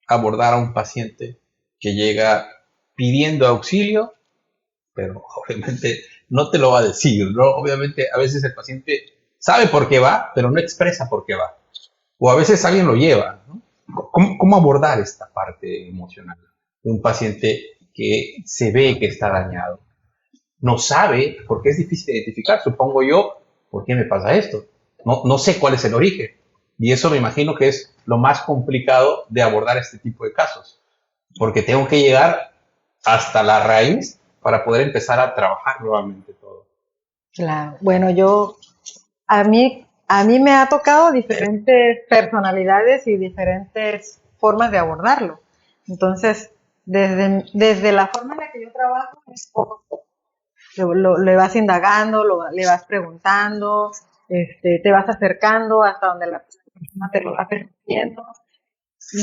B: abordar a un paciente que llega pidiendo auxilio, pero obviamente no te lo va a decir, ¿no? Obviamente a veces el paciente sabe por qué va, pero no expresa por qué va. O a veces alguien lo lleva, ¿no? ¿Cómo abordar esta parte emocional de un paciente que se ve que está dañado? No sabe, porque es difícil de identificar, supongo yo, ¿por qué me pasa esto? No sé cuál es el origen. Y eso me imagino que es lo más complicado de abordar este tipo de casos, porque tengo que llegar hasta la raíz para poder empezar a trabajar nuevamente todo.
C: Claro. Bueno, a mí me ha tocado diferentes personalidades y diferentes formas de abordarlo. Entonces, desde la forma en la que yo trabajo, es poco a poco. Le vas indagando, le vas preguntando, te vas acercando hasta donde la persona te lo va permitiendo.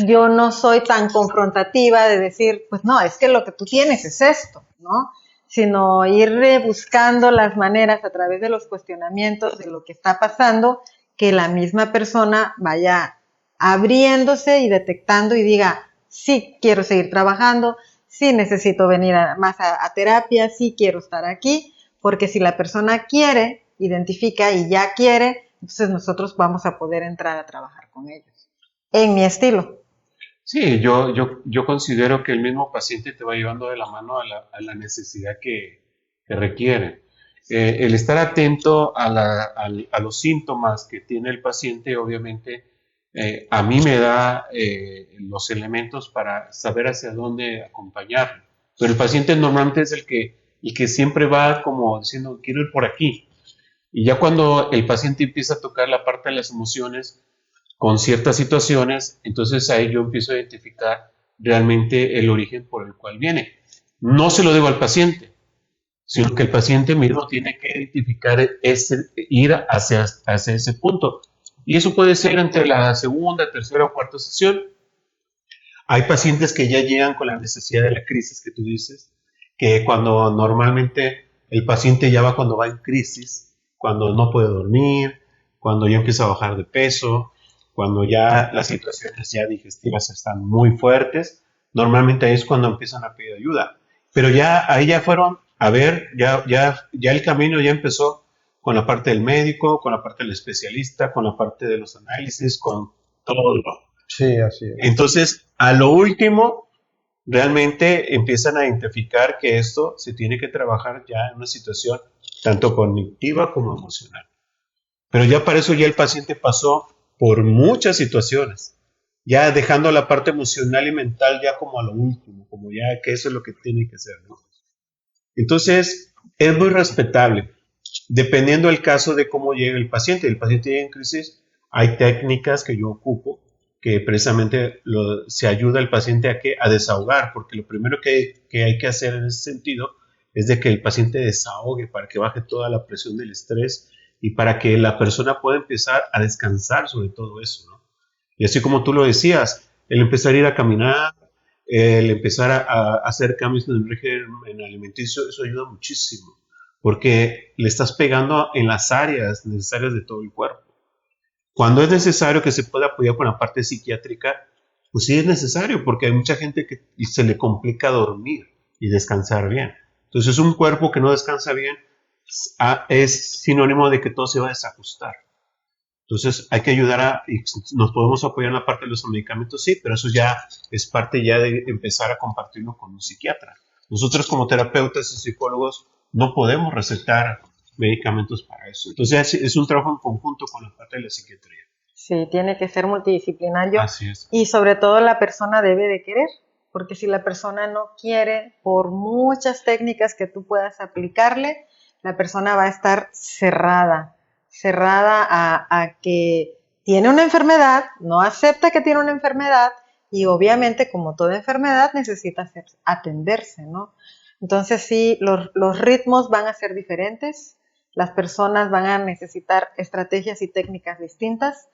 C: Yo no soy tan confrontativa de decir, pues no, es que lo que tú tienes es esto, ¿no? Sino ir buscando las maneras a través de los cuestionamientos de lo que está pasando, que la misma persona vaya abriéndose y detectando y diga, sí quiero seguir trabajando, sí necesito venir más a terapia, sí quiero estar aquí, porque si la persona quiere, identifica y ya quiere, entonces nosotros vamos a poder entrar a trabajar con ellos, en mi estilo.
D: Sí, yo considero que el mismo paciente te va llevando de la mano a la necesidad que requiere. El estar atento a los síntomas que tiene el paciente, obviamente, a mí me da los elementos para saber hacia dónde acompañarlo. Pero el paciente normalmente es el que siempre va como diciendo, quiero ir por aquí. Y ya cuando el paciente empieza a tocar la parte de las emociones, con ciertas situaciones, entonces ahí yo empiezo a identificar realmente el origen por el cual viene. No se lo digo al paciente, sino que el paciente mismo tiene que identificar ir hacia ese punto. Y eso puede ser entre la segunda, tercera o cuarta sesión. Hay pacientes que ya llegan con la necesidad de la crisis que tú dices, que cuando normalmente el paciente ya va cuando va en crisis, cuando no puede dormir, cuando ya empieza a bajar de peso, cuando ya las situaciones ya digestivas están muy fuertes, normalmente ahí es cuando empiezan a pedir ayuda. Pero ya ahí ya fueron, a ver, ya el camino ya empezó con la parte del médico, con la parte del especialista, con la parte de los análisis, con todo.
A: Sí, así es.
D: Entonces, a lo último, realmente empiezan a identificar que esto se tiene que trabajar ya en una situación tanto cognitiva como emocional. Pero ya para eso ya el paciente pasó por muchas situaciones, ya dejando la parte emocional y mental ya como a lo último, como ya que eso es lo que tiene que ser, ¿no? Entonces, es muy respetable, dependiendo del caso de cómo llega el paciente. El paciente llega en crisis, hay técnicas que yo ocupo que precisamente se ayuda al paciente a desahogar, porque lo primero que hay que hacer en ese sentido es de que el paciente desahogue para que baje toda la presión del estrés y para que la persona pueda empezar a descansar sobre todo eso, ¿no? Y así como tú lo decías, el empezar a ir a caminar, el empezar a hacer cambios en el régimen alimenticio, eso ayuda muchísimo, porque le estás pegando en las áreas necesarias de todo el cuerpo. Cuando es necesario que se pueda apoyar con la parte psiquiátrica, pues sí es necesario, porque hay mucha gente que se le complica dormir y descansar bien. Entonces, un cuerpo que no descansa bien es sinónimo de que todo se va a desajustar. Entonces, hay que ayudar y nos podemos apoyar en la parte de los medicamentos, sí, pero eso ya es parte ya de empezar a compartirlo con un psiquiatra. Nosotros como terapeutas y psicólogos no podemos recetar medicamentos para eso. Entonces es un trabajo en conjunto con la parte de la psiquiatría.
C: Sí, tiene que ser multidisciplinario.
D: Así es.
C: Y sobre todo la persona debe de querer, porque si la persona no quiere, por muchas técnicas que tú puedas aplicarle, la persona va a estar cerrada a que tiene una enfermedad, no acepta que tiene una enfermedad y obviamente como toda enfermedad necesita atenderse, ¿no? Entonces sí, los ritmos van a ser diferentes, las personas van a necesitar estrategias y técnicas distintas.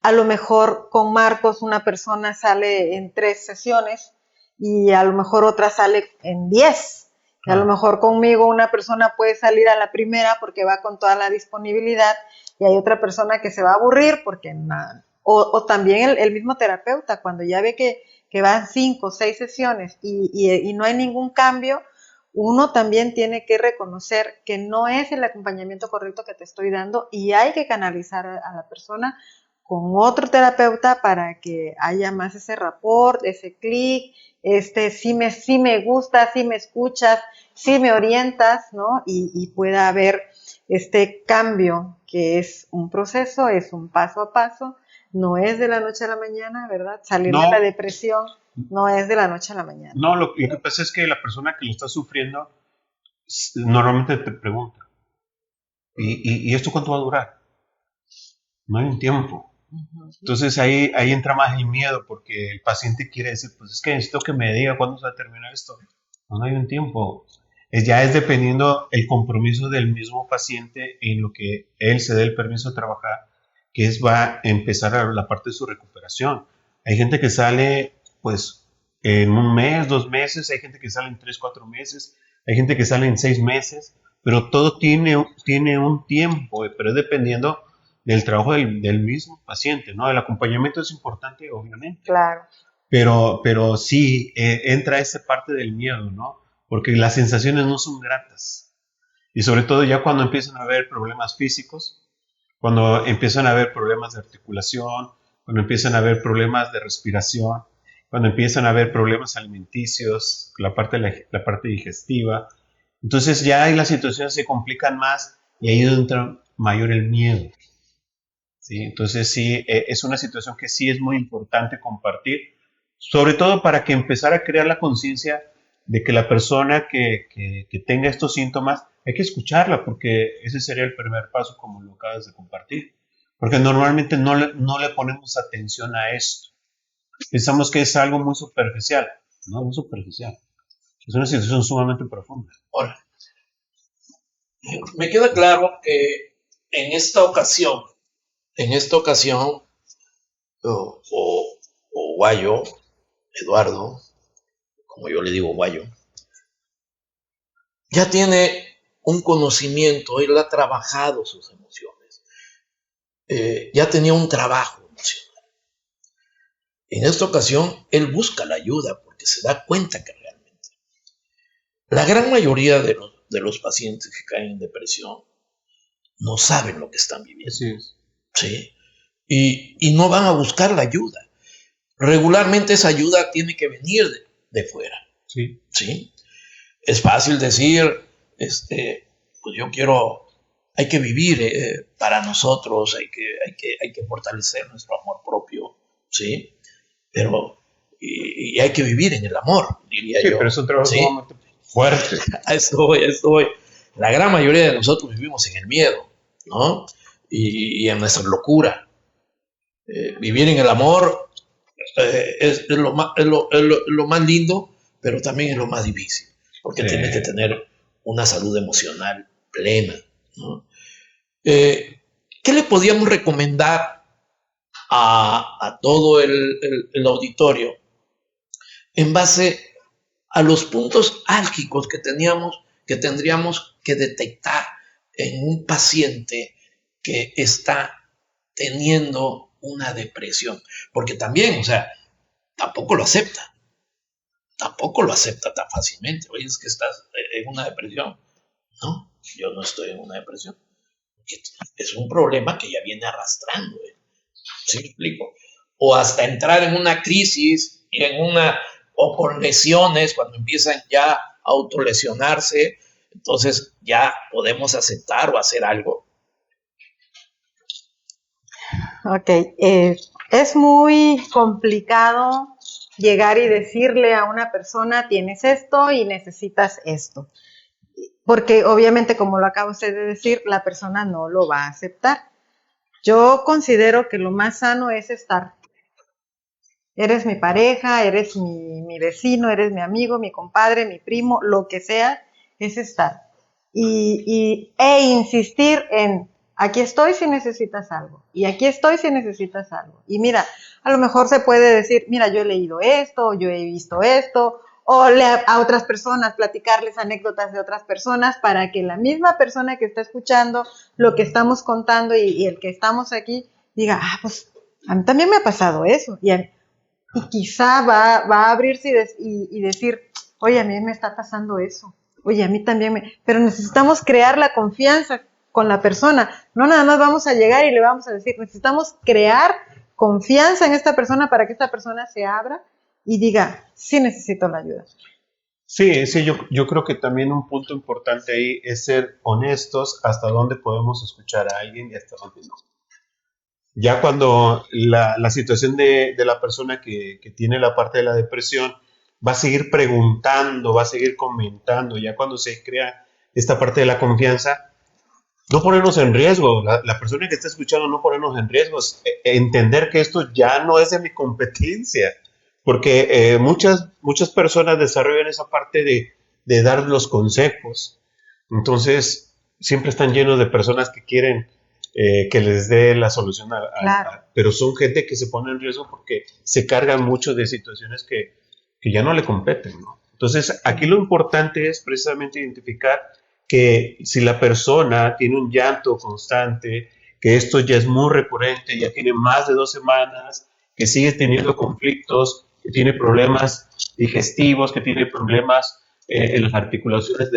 C: A lo mejor con Marcos una persona sale en 3 sesiones y a lo mejor otra sale en 10. Y a lo mejor conmigo una persona puede salir a la primera porque va con toda la disponibilidad y hay otra persona que se va a aburrir porque nada. O también el mismo terapeuta, cuando ya ve que van 5 o 6 sesiones y no hay ningún cambio, uno también tiene que reconocer que no es el acompañamiento correcto que te estoy dando y hay que canalizar a la persona con otro terapeuta para que haya más ese rapport, ese clic, sí me gusta, sí me escuchas, sí me orientas, ¿no? Y pueda haber este cambio que es un proceso, es un paso a paso, no es de la noche a la mañana, ¿verdad? Salir de la depresión no es de la noche a la mañana.
D: No, lo que pasa es que la persona que lo está sufriendo normalmente te pregunta, ¿y esto cuánto va a durar? No hay un tiempo. Entonces ahí entra más el miedo porque el paciente quiere decir, pues es que necesito que me diga cuándo se va a terminar esto. No hay un tiempo. Ya es dependiendo el compromiso del mismo paciente en lo que él se dé el permiso de trabajar, que va a empezar la parte de su recuperación. Hay gente que sale pues en 1 mes, 2 meses, hay gente que sale en 3, 4 meses, hay gente que sale en 6 meses, pero todo tiene un tiempo, pero es dependiendo del trabajo del mismo paciente, ¿no? El acompañamiento es importante, obviamente.
C: Claro.
D: Pero sí entra esa parte del miedo, ¿no? Porque las sensaciones no son gratas. Y sobre todo ya cuando empiezan a haber problemas físicos, cuando empiezan a haber problemas de articulación, cuando empiezan a haber problemas de respiración, cuando empiezan a haber problemas alimenticios, la parte digestiva. Entonces ya ahí las situaciones se complican más y ahí entra mayor el miedo. ¿Sí? Entonces sí, es una situación que sí es muy importante compartir, sobre todo para que empezar a crear la conciencia de que la persona que tenga estos síntomas, hay que escucharla, porque ese sería el primer paso, como lo acabas de compartir. Porque normalmente no le ponemos atención a esto. Pensamos que es algo muy superficial. No, muy superficial. Es una situación sumamente profunda.
E: Ahora, me queda claro que en esta ocasión, o Guayo, Eduardo, como yo le digo Guayo, ya tiene un conocimiento, él ha trabajado sus emociones, ya tenía un trabajo emocional. En esta ocasión, él busca la ayuda porque se da cuenta que realmente la gran mayoría de los pacientes que caen en depresión no saben lo que están viviendo.
D: Así es.
E: ¿Sí? Y no van a buscar la ayuda. Regularmente esa ayuda tiene que venir de fuera.
D: Sí.
E: ¿Sí? Es fácil decir, pues hay que vivir para nosotros, hay que fortalecer nuestro amor propio, ¿sí? Pero y hay que vivir en el amor, diría yo.
D: Sí, pero es un trabajo sumamente fuerte.
E: A esto voy. La gran mayoría de nosotros vivimos en el miedo, ¿no? Y en nuestra locura. Vivir en el amor es lo más lindo, pero también es lo más difícil, porque tienes que tener una salud emocional plena, ¿no? ¿Qué le podíamos recomendar a todo el auditorio en base a los puntos álgicos que tendríamos que detectar en un paciente que está teniendo una depresión? Porque también, tampoco lo acepta tan fácilmente. Oye, es que estás en una depresión. No, yo no estoy en una depresión. Es un problema que ya viene arrastrando. ¿Sí me explico? O hasta entrar en una crisis o con lesiones, cuando empiezan ya a autolesionarse, entonces ya podemos aceptar o hacer algo.
C: Ok, es muy complicado llegar y decirle a una persona, tienes esto y necesitas esto. porque obviamente, como lo acaba usted de decir, la persona no lo va a aceptar. Yo considero que lo más sano es estar. Eres mi pareja, eres mi vecino, eres mi amigo, mi compadre, mi primo, lo que sea, es estar. E insistir en, aquí estoy si necesitas algo, y aquí estoy si necesitas algo. Y mira, a lo mejor se puede decir, mira, yo he leído esto, yo he visto esto, o a otras personas, platicarles anécdotas de otras personas para que la misma persona que está escuchando lo que estamos contando y el que estamos aquí diga, pues a mí también me ha pasado eso. Y quizá va a abrirse y decir, oye, a mí me está pasando eso. Oye, a mí también Pero necesitamos crear la confianza con la persona. No nada más vamos a llegar y le vamos a decir, necesitamos crear confianza en esta persona para que esta persona se abra y diga, sí necesito la ayuda.
D: Sí, yo creo que también un punto importante ahí es ser honestos hasta dónde podemos escuchar a alguien y hasta dónde no. Ya cuando la situación de la persona que tiene la parte de la depresión va a seguir preguntando, va a seguir comentando, ya cuando se crea esta parte de la confianza, no ponernos en riesgo, la persona que está escuchando no ponernos en riesgo, entender que esto ya no es de mi competencia, porque muchas personas desarrollan esa parte de dar los consejos, entonces siempre están llenos de personas que quieren que les dé la solución,
C: Claro.
D: pero son gente que se pone en riesgo porque se cargan mucho de situaciones que ya no le competen, ¿no? Entonces, aquí lo importante es precisamente identificar que si la persona tiene un llanto constante, que esto ya es muy recurrente, ya tiene más de 2 semanas, que sigue teniendo conflictos, que tiene problemas digestivos, que tiene problemas en las articulaciones,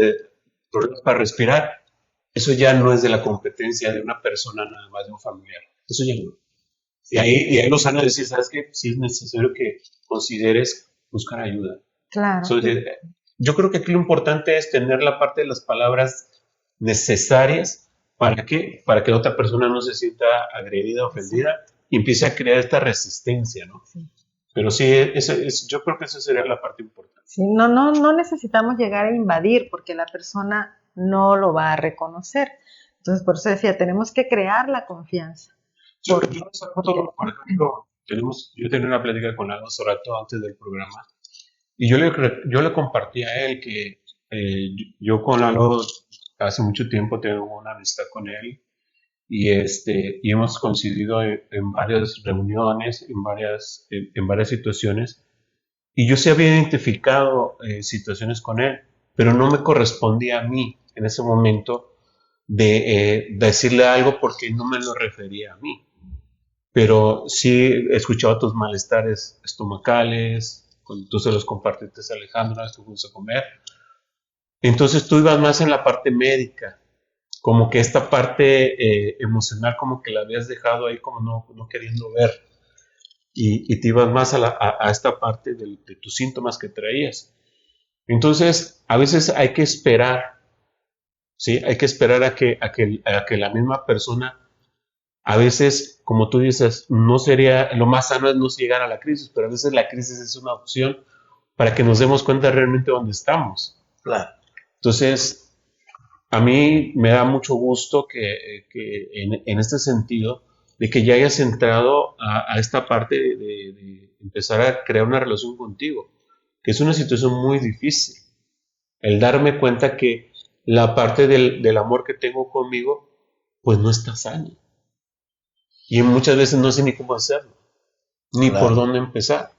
D: problemas para respirar, eso ya no es de la competencia de una persona nada más, de un familiar. Eso ya no. Y ahí nos van a decir, ¿sabes qué? Sí es necesario que consideres buscar ayuda.
C: Claro.
D: Yo creo que aquí lo importante es tener la parte de las palabras necesarias para que la otra persona no se sienta agredida, ofendida y empiece a crear esta resistencia, ¿no? Sí. Pero sí, yo creo que esa sería la parte importante.
C: Sí, no necesitamos llegar a invadir porque la persona no lo va a reconocer. Entonces, por eso decía, tenemos que crear la confianza.
D: Por ejemplo, yo tenía una plática con Aldo Sorato antes del programa y yo le compartí a él que yo con Aldo hace mucho tiempo tengo una amistad con él y hemos coincidido en varias reuniones, en varias situaciones, y yo sí había identificado situaciones con él, pero no me correspondía a mí en ese momento de decirle algo porque no me lo refería a mí. Pero sí he escuchado tus malestares estomacales, cuando tú se los compartiste a Alejandra, tú fuiste a comer. Entonces tú ibas más en la parte médica, como que esta parte emocional como que la habías dejado ahí como no queriendo ver. Y te ibas más a esta parte de tus síntomas que traías. Entonces, a veces hay que esperar, ¿sí? Hay que esperar a que la misma persona, a veces, como tú dices, no sería, lo más sano es no llegar a la crisis, pero a veces la crisis es una opción para que nos demos cuenta realmente dónde estamos.
E: Claro.
D: Entonces, a mí me da mucho gusto que en este sentido, de que ya hayas entrado a esta parte de empezar a crear una relación contigo, que es una situación muy difícil. El darme cuenta que la parte del amor que tengo conmigo, pues no está sana. Y muchas veces no sé ni cómo hacerlo, ni por dónde empezar.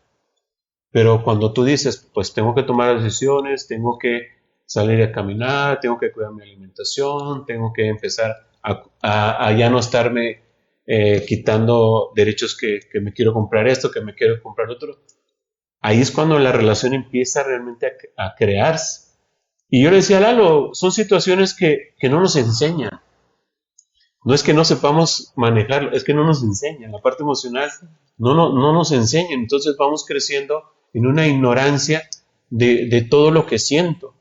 D: Pero cuando tú dices, pues tengo que tomar decisiones, tengo que salir a caminar, tengo que cuidar mi alimentación, tengo que empezar a ya no estarme quitando derechos que me quiero comprar esto, que me quiero comprar otro. Ahí es cuando la relación empieza realmente a crearse. Y yo le decía a Lalo, son situaciones que no nos enseñan. No es que no sepamos manejarlo, es que no nos enseñan. La parte emocional no nos enseñan. Entonces vamos creciendo en una ignorancia de todo lo que siento.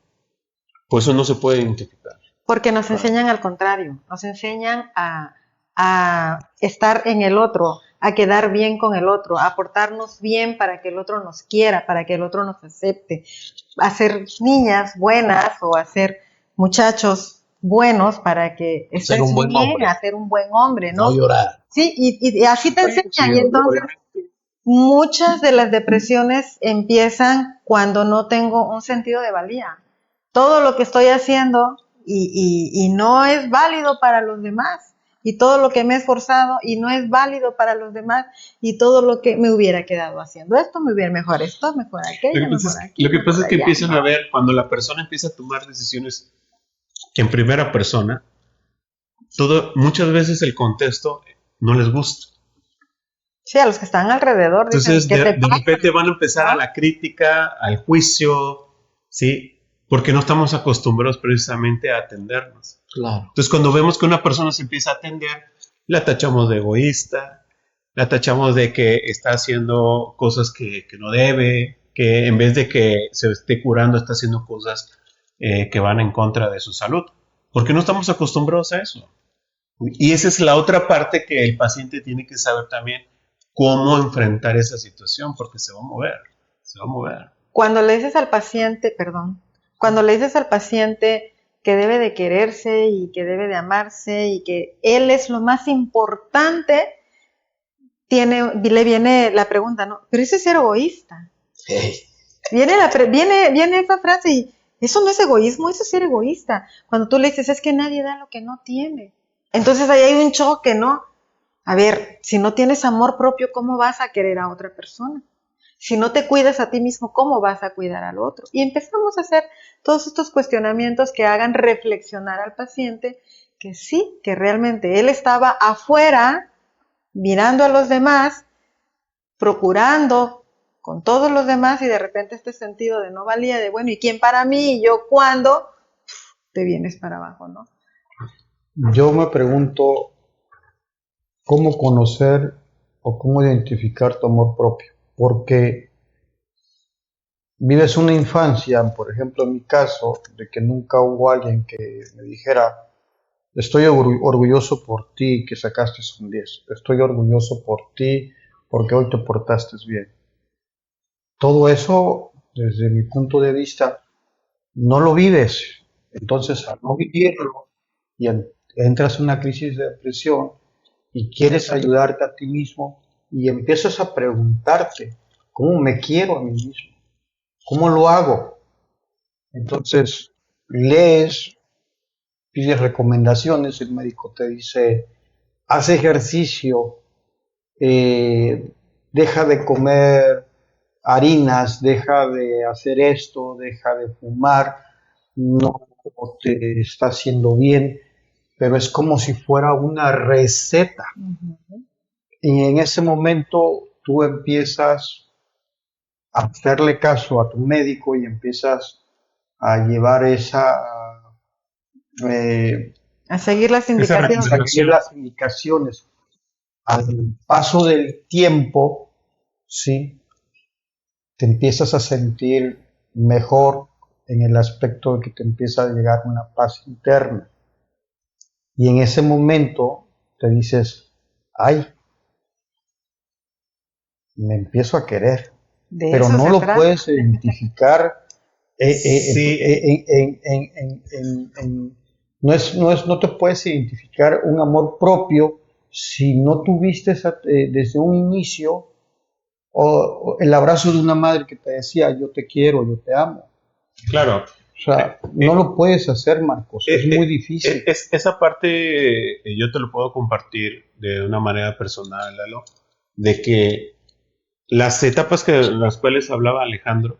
D: Por eso no se puede identificar.
C: Porque nos enseñan al contrario, nos enseñan a estar en el otro, a quedar bien con el otro, a portarnos bien para que el otro nos quiera, para que el otro nos acepte, a ser niñas buenas o a ser muchachos buenos para que
E: Ser
C: estés
E: un buen
C: bien,
E: hombre.
C: a ser un buen hombre, ¿no?
E: No llorar.
C: Sí, y así te enseñan. Y entonces muchas de las depresiones empiezan cuando no tengo un sentido de valía. Todo lo que estoy haciendo y no es válido para los demás. Y todo lo que me he esforzado y no es válido para los demás. Y todo lo que me hubiera quedado haciendo esto, me hubiera mejor esto, mejor aquello, mejor aquí,
D: Lo que pasa
C: mejor
D: es que
C: allá.
D: empiezan a ver, cuando la persona empieza a tomar decisiones en primera persona, muchas veces el contexto no les gusta.
C: Sí, a los que están alrededor dicen,
D: Entonces,
C: ¿qué te
D: de
C: pasa?
D: repente van a empezar a la crítica, al juicio, ¿sí? Porque no estamos acostumbrados precisamente a atendernos.
E: Claro.
D: Entonces, cuando vemos que una persona se empieza a atender, la tachamos de egoísta, la tachamos de que está haciendo cosas que no debe, que en vez de que se esté curando, está haciendo cosas que van en contra de su salud. Porque no estamos acostumbrados a eso. Y esa es la otra parte que el paciente tiene que saber también, cómo enfrentar esa situación, porque se va a mover, se va a mover.
C: Cuando le dices al paciente, cuando le dices al paciente que debe de quererse y que debe de amarse y que él es lo más importante, le viene la pregunta, ¿no? Pero eso es ser egoísta.
E: Hey.
C: Viene esa frase y eso no es egoísmo, eso es ser egoísta. Cuando tú le dices, es que nadie da lo que no tiene. Entonces ahí hay un choque, ¿no? A ver, si no tienes amor propio, ¿cómo vas a querer a otra persona? Si no te cuidas a ti mismo, ¿cómo vas a cuidar al otro? Y empezamos a hacer todos estos cuestionamientos que hagan reflexionar al paciente que sí, que realmente él estaba afuera, mirando a los demás, procurando con todos los demás y de repente este sentido de no valía, de bueno, ¿y quién para mí? ¿Y yo cuándo? Te vienes para abajo, ¿no?
A: Yo me pregunto cómo conocer o cómo identificar tu amor propio, porque vives una infancia, por ejemplo en mi caso, de que nunca hubo alguien que me dijera, estoy orgulloso por ti que sacaste un 10, estoy orgulloso por ti porque hoy te portaste bien. Todo eso, desde mi punto de vista, no lo vives. Entonces, al no vivirlo, y entras en una crisis de depresión y quieres ayudarte a ti mismo y empiezas a preguntarte, ¿cómo me quiero a mí mismo? ¿Cómo lo hago? Entonces, lees, pides recomendaciones, el médico te dice, haz ejercicio, deja de comer harinas, deja de hacer esto, deja de fumar, no te está haciendo bien, pero es como si fuera una receta. Y en ese momento tú empiezas a hacerle caso a tu médico y empiezas a llevar
C: A seguir las indicaciones.
A: a seguir las indicaciones. Al paso del tiempo, ¿sí? Te empiezas a sentir mejor en el aspecto de que te empieza a llegar una paz interna. Y en ese momento te dices, ay, me empiezo a querer.
C: De
A: Pero
C: eso
A: no
C: se
A: lo
C: trata.
A: puedes identificar. No te puedes identificar un amor propio si no tuviste desde un inicio o el abrazo de una madre que te decía yo te quiero, yo te amo.
D: Claro.
A: O sea, no lo puedes hacer, Marcos, es muy difícil.
D: Esa parte yo te lo puedo compartir de una manera personal, Lalo, de que las etapas las cuales hablaba Alejandro,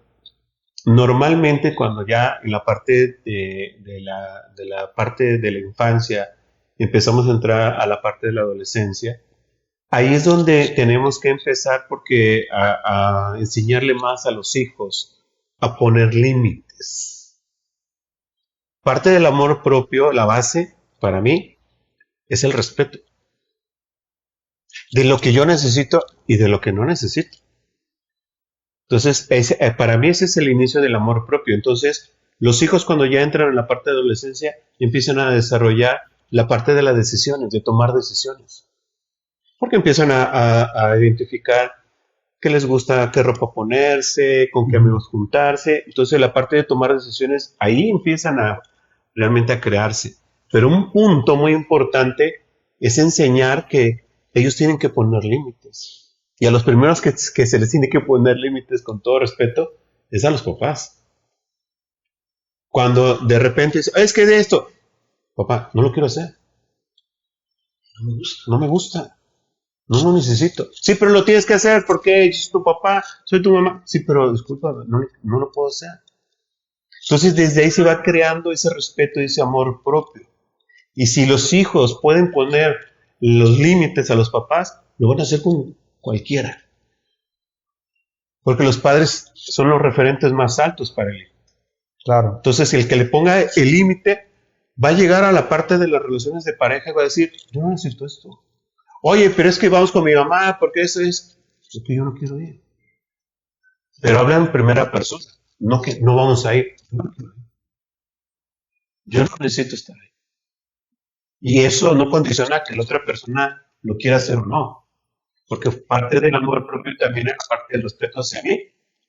D: normalmente cuando ya en la parte de la parte de la infancia empezamos a entrar a la parte de la adolescencia, ahí es donde tenemos que empezar porque a enseñarle más a los hijos a poner límites. Parte del amor propio, la base, para mí, es el respeto. De lo que yo necesito y de lo que no necesito. Entonces, para mí ese es el inicio del amor propio. Entonces, los hijos cuando ya entran en la parte de adolescencia empiezan a desarrollar la parte de las decisiones, de tomar decisiones. Porque empiezan a identificar qué les gusta, qué ropa ponerse, con qué amigos juntarse. Entonces, la parte de tomar decisiones, ahí empiezan realmente a crearse. Pero un punto muy importante es enseñar que ellos tienen que poner límites. Y a los primeros que se les tiene que poner límites, con todo respeto, es a los papás. Cuando de repente dice, es que de esto, papá, no lo quiero hacer. No me gusta. No lo necesito. Sí, pero lo tienes que hacer porque yo soy tu papá, soy tu mamá. Sí, pero disculpa, no lo puedo hacer. Entonces desde ahí se va creando ese respeto y ese amor propio. Y si los hijos pueden poner los límites a los papás, lo van a hacer con cualquiera. Porque los padres son los referentes más altos para el hijo.
A: Claro.
D: Entonces el que le ponga el límite va a llegar a la parte de las relaciones de pareja y va a decir, yo no necesito esto. Oye, pero es que vamos con mi mamá, porque eso es que yo no quiero ir. Pero habla en primera persona, no que no vamos a ir. Yo no necesito estar ahí. Y eso no condiciona que la otra persona lo quiera hacer o no. Porque parte del amor propio también es la parte del respeto hacia mí.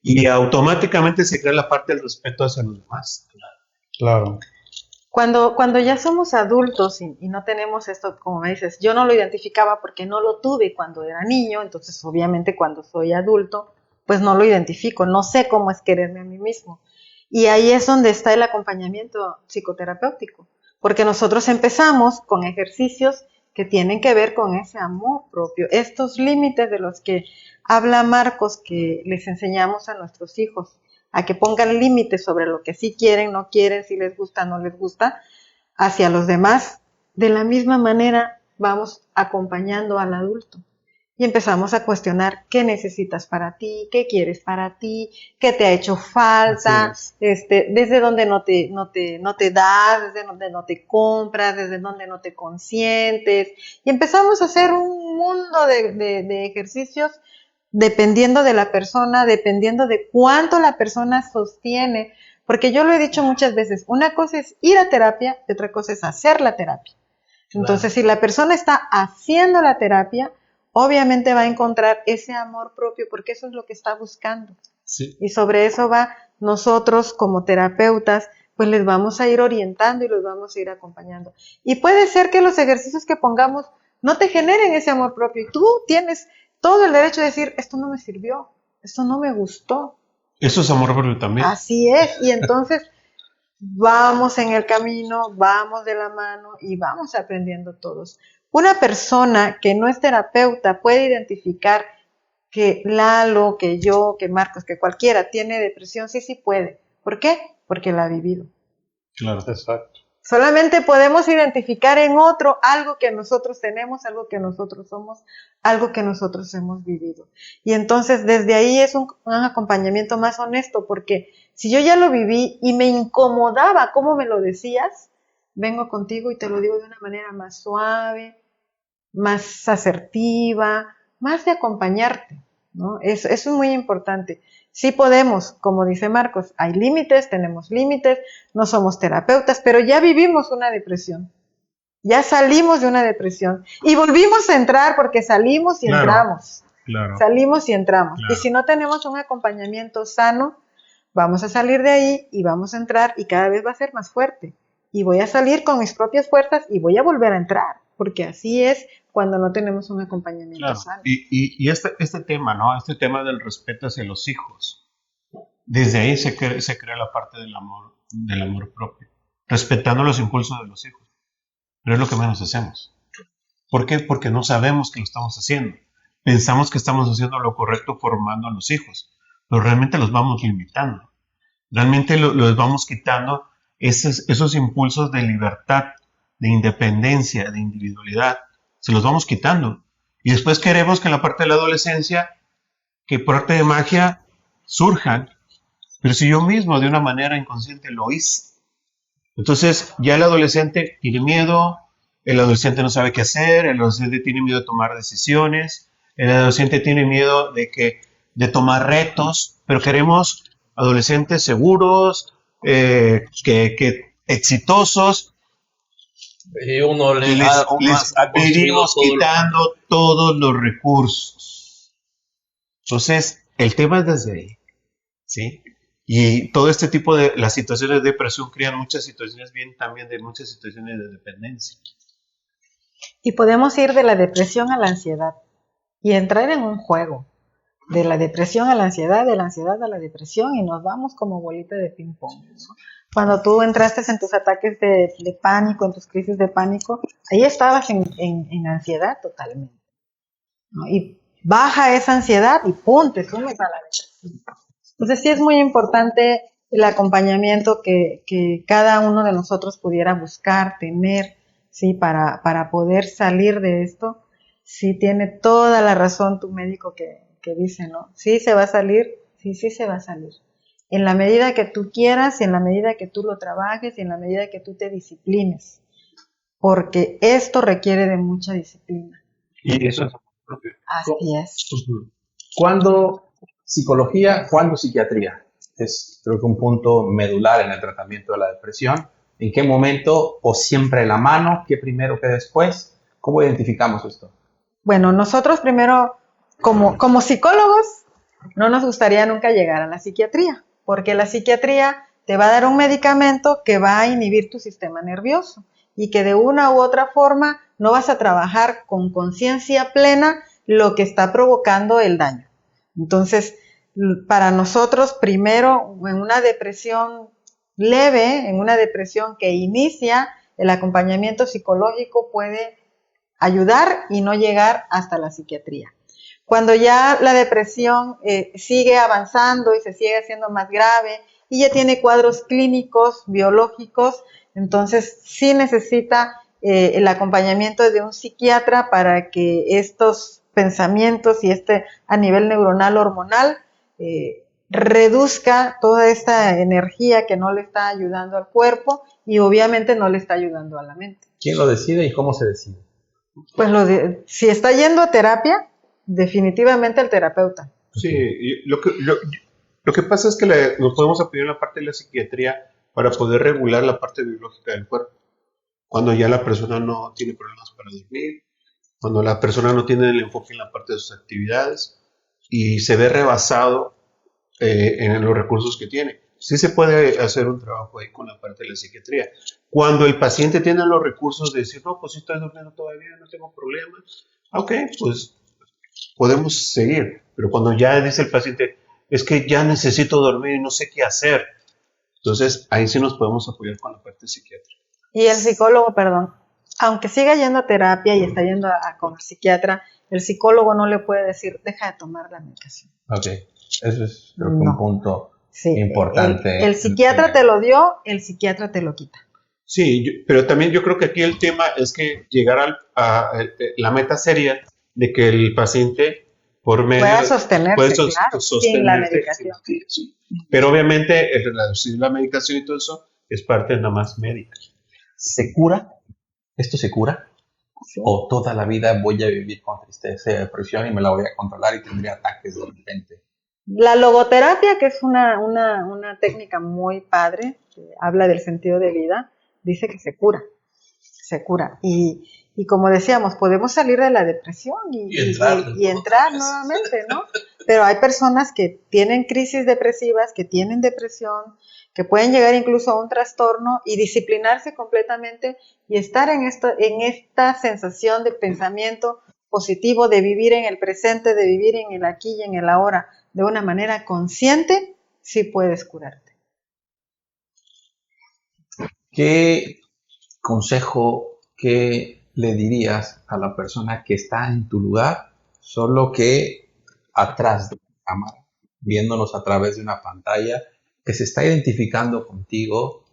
D: Y automáticamente se crea la parte del respeto hacia los demás.
A: Claro.
C: Cuando ya somos adultos y no tenemos esto, como me dices, yo no lo identificaba porque no lo tuve cuando era niño, entonces obviamente cuando soy adulto, pues no lo identifico, no sé cómo es quererme a mí mismo. Y ahí es donde está el acompañamiento psicoterapéutico, porque nosotros empezamos con ejercicios que tienen que ver con ese amor propio, estos límites de los que habla Marcos, que les enseñamos a nuestros hijos, a que pongan límites sobre lo que sí quieren, no quieren, si les gusta, no les gusta, hacia los demás. De la misma manera vamos acompañando al adulto y empezamos a cuestionar qué necesitas para ti, qué quieres para ti, qué te ha hecho falta, desde dónde no te das, desde dónde no te compras, desde dónde no te consientes. Y empezamos a hacer un mundo de ejercicios dependiendo de la persona, dependiendo de cuánto la persona sostiene, porque yo lo he dicho muchas veces, una cosa es ir a terapia y otra cosa es hacer la terapia. Entonces, si la persona está haciendo la terapia, obviamente va a encontrar ese amor propio, porque eso es lo que está buscando.
D: Sí.
C: Y sobre eso va, nosotros como terapeutas, pues les vamos a ir orientando y los vamos a ir acompañando. Y puede ser que los ejercicios que pongamos no te generen ese amor propio, y tú tienes todo el derecho de decir, esto no me sirvió, esto no me gustó.
D: Eso es amor propio también.
C: Así es, y entonces vamos en el camino, vamos de la mano y vamos aprendiendo todos. Una persona que no es terapeuta puede identificar que Lalo, que yo, que Marcos, que cualquiera tiene depresión, sí puede. ¿Por qué? Porque la ha vivido.
D: Claro, exacto.
C: Solamente podemos identificar en otro algo que nosotros tenemos, algo que nosotros somos, algo que nosotros hemos vivido. Y entonces desde ahí es un acompañamiento más honesto, porque si yo ya lo viví y me incomodaba cómo me lo decías, vengo contigo y te lo digo de una manera más suave, más asertiva, más de acompañarte, ¿no? Eso es muy importante. Sí podemos, como dice Marcos, hay límites, tenemos límites, no somos terapeutas, pero ya vivimos una depresión, ya salimos de una depresión y volvimos a entrar porque salimos y entramos, salimos y entramos. Y si no tenemos un acompañamiento sano, vamos a salir de ahí y vamos a entrar y cada vez va a ser más fuerte. Y voy a salir con mis propias fuerzas y voy a volver a entrar, porque así es cuando no tenemos un acompañamiento sano.
D: Y este tema, ¿no? Este tema del respeto hacia los hijos, desde ahí se crea la parte del amor propio, respetando los impulsos de los hijos. Pero es lo que menos hacemos. ¿Por qué? Porque no sabemos que lo estamos haciendo. Pensamos que estamos haciendo lo correcto formando a los hijos, pero realmente los vamos limitando. Realmente los vamos quitando esos impulsos de libertad, de independencia, de individualidad. Se los vamos quitando. Y después queremos que en la parte de la adolescencia, que por arte de magia, surjan. Pero si yo mismo de una manera inconsciente lo hice. Entonces ya el adolescente tiene miedo, el adolescente no sabe qué hacer, el adolescente tiene miedo de tomar decisiones, el adolescente tiene miedo de tomar retos, pero queremos adolescentes seguros, exitosos.
E: Y uno les
D: venimos quitando todos los recursos. Entonces, el tema es desde ahí, ¿sí? Y todo este tipo de las situaciones de depresión crean muchas situaciones bien también de muchas situaciones de dependencia.
C: Y podemos ir de la depresión a la ansiedad y entrar en un juego. De la depresión a la ansiedad, de la ansiedad a la depresión, y nos vamos como bolita de ping pong, ¿no? Cuando tú entraste en tus ataques de pánico, en tus crisis de pánico, ahí estabas en ansiedad totalmente, ¿no? Y baja esa ansiedad y ¡pum!, te sumes a la depresión. Entonces sí es muy importante el acompañamiento que cada uno de nosotros pudiera buscar, tener, ¿sí? Para poder salir de esto. Sí tiene toda la razón tu médico que dice, ¿no? Sí se va a salir, sí se va a salir. En la medida que tú quieras, y en la medida que tú lo trabajes, y en la medida que tú te disciplines. Porque esto requiere de mucha disciplina.
D: Y eso es propio.
C: Así es.
B: ¿Cuándo psicología, cuándo psiquiatría? Es creo que un punto medular en el tratamiento de la depresión. ¿En qué momento o siempre la mano? ¿Qué primero, qué después? ¿Cómo identificamos esto?
C: Bueno, nosotros primero, como psicólogos, no nos gustaría nunca llegar a la psiquiatría, porque la psiquiatría te va a dar un medicamento que va a inhibir tu sistema nervioso y que de una u otra forma no vas a trabajar con conciencia plena lo que está provocando el daño. Entonces, para nosotros, primero, en una depresión leve, en una depresión que inicia, el acompañamiento psicológico puede ayudar y no llegar hasta la psiquiatría. Cuando ya la depresión sigue avanzando y se sigue haciendo más grave y ya tiene cuadros clínicos, biológicos, entonces sí necesita el acompañamiento de un psiquiatra para que estos pensamientos y a nivel neuronal hormonal reduzca toda esta energía que no le está ayudando al cuerpo y obviamente no le está ayudando a la mente.
B: ¿Quién lo decide y cómo se decide?
C: Pues si está yendo a terapia, definitivamente el terapeuta.
D: Sí, lo que pasa es que nos podemos apoyar en la parte de la psiquiatría para poder regular la parte biológica del cuerpo. Cuando ya la persona no tiene problemas para dormir, cuando la persona no tiene el enfoque en la parte de sus actividades y se ve rebasado en los recursos que tiene. Sí se puede hacer un trabajo ahí con la parte de la psiquiatría. Cuando el paciente tiene los recursos de decir, no, pues sí estoy durmiendo todavía, no tengo problemas, ok, pues podemos seguir. Pero cuando ya dice el paciente, es que ya necesito dormir y no sé qué hacer, entonces ahí sí nos podemos apoyar con la parte psiquiátrica.
C: Y el psicólogo, perdón, aunque siga yendo a terapia y está yendo con el psiquiatra, el psicólogo no le puede decir, deja de tomar la medicación.
B: Ok, eso es creo que un punto importante.
C: El psiquiatra te lo dio, el psiquiatra te lo quita.
D: Sí, pero también yo creo que aquí el tema es que llegar a la meta seria de que el paciente por medio
C: pueda sostenerse, claro, sin la medicación.
D: Sí. Pero obviamente el reducir la medicación y todo eso es parte nada más médica.
B: ¿Se cura? ¿Esto se cura? Sí. ¿O toda la vida voy a vivir con tristeza y depresión y me la voy a controlar y tendría ataques de repente?
C: La logoterapia, que es una técnica muy padre, que habla del sentido de vida, dice que se cura. Y como decíamos, podemos salir de la depresión y entrar nuevamente, ¿no? Pero hay personas que tienen crisis depresivas, que tienen depresión, que pueden llegar incluso a un trastorno y disciplinarse completamente y estar en esta sensación de pensamiento positivo, de vivir en el presente, de vivir en el aquí y en el ahora, de una manera consciente, sí puedes curarte.
B: ¿Qué consejo, qué le dirías a la persona que está en tu lugar, solo que atrás de la cámara, viéndonos a través de una pantalla, que se está identificando contigo?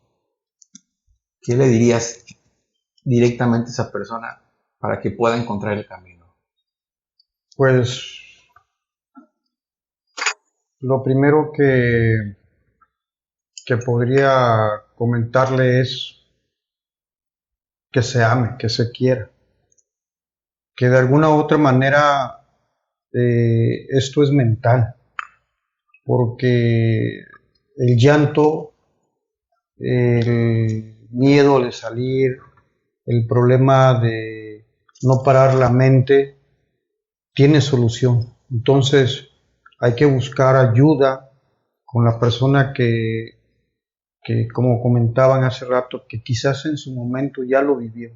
B: ¿Qué le dirías directamente a esa persona para que pueda encontrar el camino?
A: Pues lo primero que podría comentarle es que se ame, que se quiera, que de alguna u otra manera esto es mental, porque el llanto, el miedo de salir, el problema de no parar la mente, tiene solución. Entonces hay que buscar ayuda con la persona que como comentaban hace rato, que quizás en su momento ya lo vivió.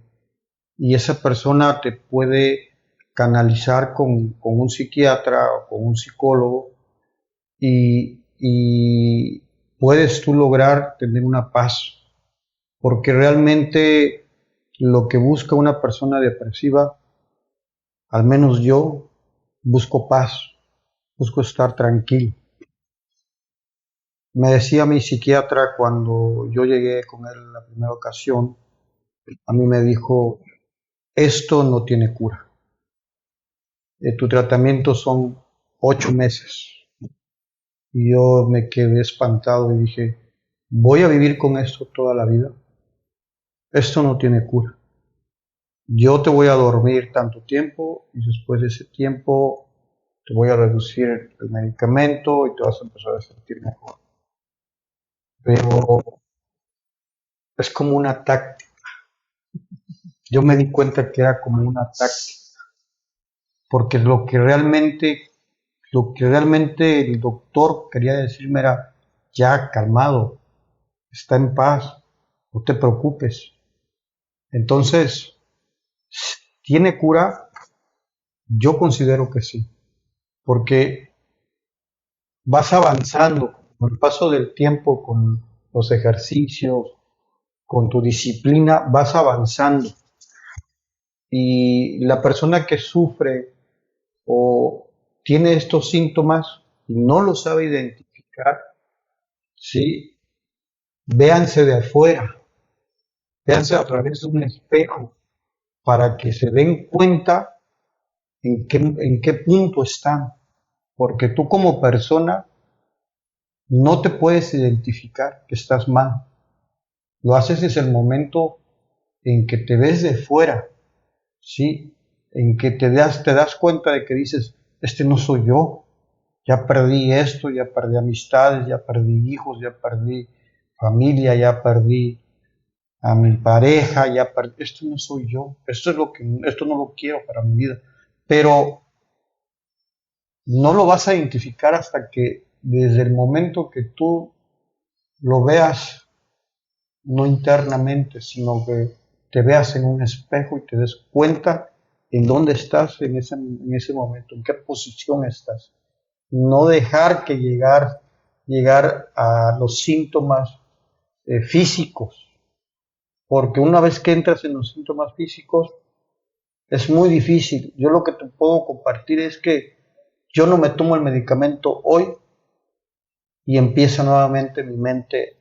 A: Y esa persona te puede canalizar con un psiquiatra o con un psicólogo y puedes tú lograr tener una paz. Porque realmente lo que busca una persona depresiva, al menos yo, busco paz, busco estar tranquilo. Me decía mi psiquiatra cuando yo llegué con él la primera ocasión, a mí me dijo, esto no tiene cura. Tu tratamiento son 8 meses. Y yo me quedé espantado y dije, ¿voy a vivir con esto toda la vida? Esto no tiene cura. Yo te voy a dormir tanto tiempo y después de ese tiempo te voy a reducir el medicamento y te vas a empezar a sentir mejor. Pero es como una táctica. Yo me di cuenta que era como una táctica, porque lo que realmente el doctor quería decirme era, ya calmado, está en paz, no te preocupes. Entonces, ¿tiene cura? Yo considero que sí, porque vas avanzando con el paso del tiempo, con los ejercicios, con tu disciplina, vas avanzando. Y la persona que sufre o tiene estos síntomas y no lo sabe identificar, ¿sí? Véanse de afuera, véanse a través de un espejo para que se den cuenta en qué punto están, porque tú como persona no te puedes identificar que estás mal. Lo haces desde el momento en que te ves de fuera, ¿sí? En que te das cuenta de que dices, este no soy yo, ya perdí esto, ya perdí amistades, ya perdí hijos, ya perdí familia, ya perdí a mi pareja, ya perdí, esto no soy yo, esto no lo quiero para mi vida. Pero no lo vas a identificar hasta que desde el momento que tú lo veas, no internamente, sino que te veas en un espejo y te des cuenta en dónde estás en ese momento, en qué posición estás. No dejar que llegar a los síntomas físicos, porque una vez que entras en los síntomas físicos es muy difícil. Yo lo que te puedo compartir es que yo no me tomo el medicamento hoy y empieza nuevamente mi mente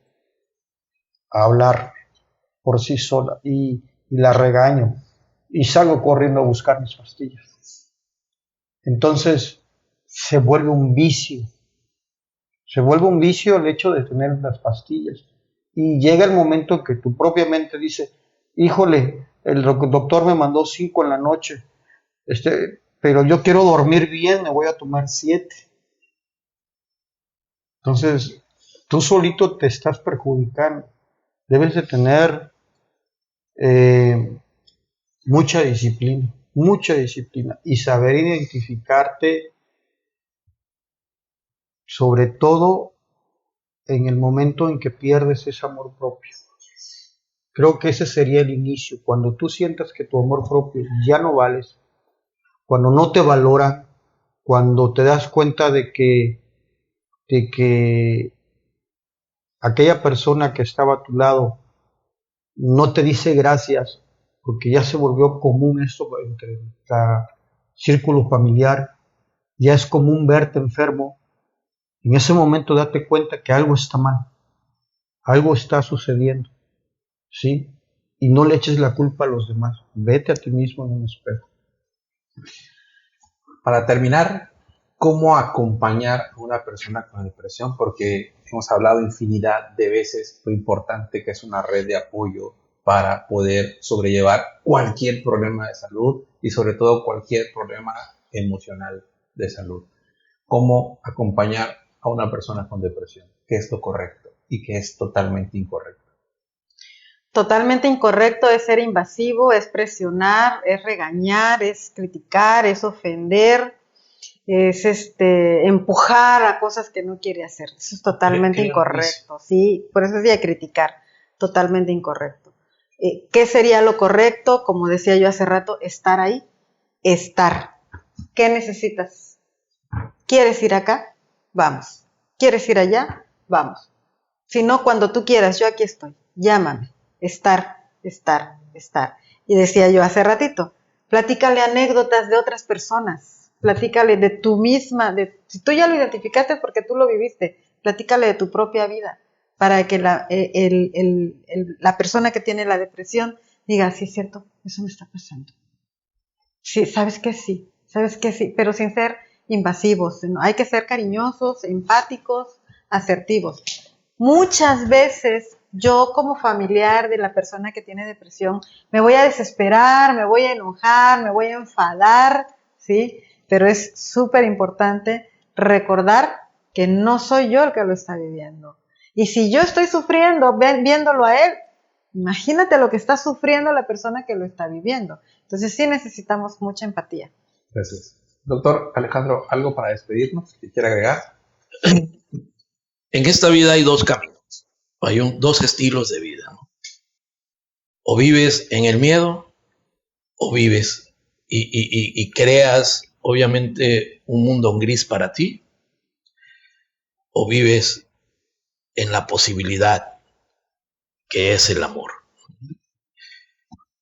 A: a hablar por sí sola y la regaño y salgo corriendo a buscar mis pastillas. Entonces se vuelve un vicio. Se vuelve un vicio el hecho de tener las pastillas. Y llega el momento que tu propia mente dice, híjole, el doctor me mandó 5 en la noche, pero yo quiero dormir bien, me voy a tomar 7. Entonces, tú solito te estás perjudicando. Debes de tener mucha disciplina y saber identificarte, sobre todo en el momento en que pierdes ese amor propio. Creo que ese sería el inicio, cuando tú sientas que tu amor propio ya no vales, cuando no te valoran, cuando te das cuenta de que aquella persona que estaba a tu lado no te dice gracias, porque ya se volvió común esto entre el círculo familiar, ya es común verte enfermo. En ese momento date cuenta que algo está mal, algo está sucediendo, ¿sí? Y no le eches la culpa a los demás, vete a ti mismo en un espejo.
B: Para terminar, ¿cómo acompañar a una persona con depresión? Porque hemos hablado infinidad de veces lo importante que es una red de apoyo para poder sobrellevar cualquier problema de salud y sobre todo cualquier problema emocional de salud. ¿Cómo acompañar a una persona con depresión? ¿Qué es lo correcto y qué es totalmente incorrecto?
C: Totalmente incorrecto es ser invasivo, es presionar, es regañar, es criticar, es ofender. es empujar a cosas que no quiere hacer. Eso es totalmente incorrecto, ¿sí? Por eso decía criticar, totalmente incorrecto. ¿Qué sería lo correcto? Como decía yo hace rato, estar ahí, estar. ¿Qué necesitas? ¿Quieres ir acá? Vamos. ¿Quieres ir allá? Vamos. Si no, cuando tú quieras, yo aquí estoy. Llámame. Estar. Y decía yo hace ratito, platícale anécdotas de otras personas, platícale de tu misma, si tú ya lo identificaste porque tú lo viviste, platícale de tu propia vida, para que la persona que tiene la depresión diga, sí es cierto, eso me está pasando. Sí, sabes que sí, pero sin ser invasivos, ¿no? Hay que ser cariñosos, empáticos, asertivos. Muchas veces yo como familiar de la persona que tiene depresión me voy a desesperar, me voy a enojar, me voy a enfadar, ¿sí? Pero es súper importante recordar que no soy yo el que lo está viviendo. Y si yo estoy sufriendo viéndolo a él, imagínate lo que está sufriendo la persona que lo está viviendo. Entonces sí necesitamos mucha empatía.
B: Gracias. Doctor Alejandro, ¿algo para despedirnos que quiera agregar?
E: En esta vida hay dos caminos, hay dos estilos de vida, ¿no? O vives en el miedo, o vives y creas, obviamente, un mundo gris para ti, o vives en la posibilidad que es el amor.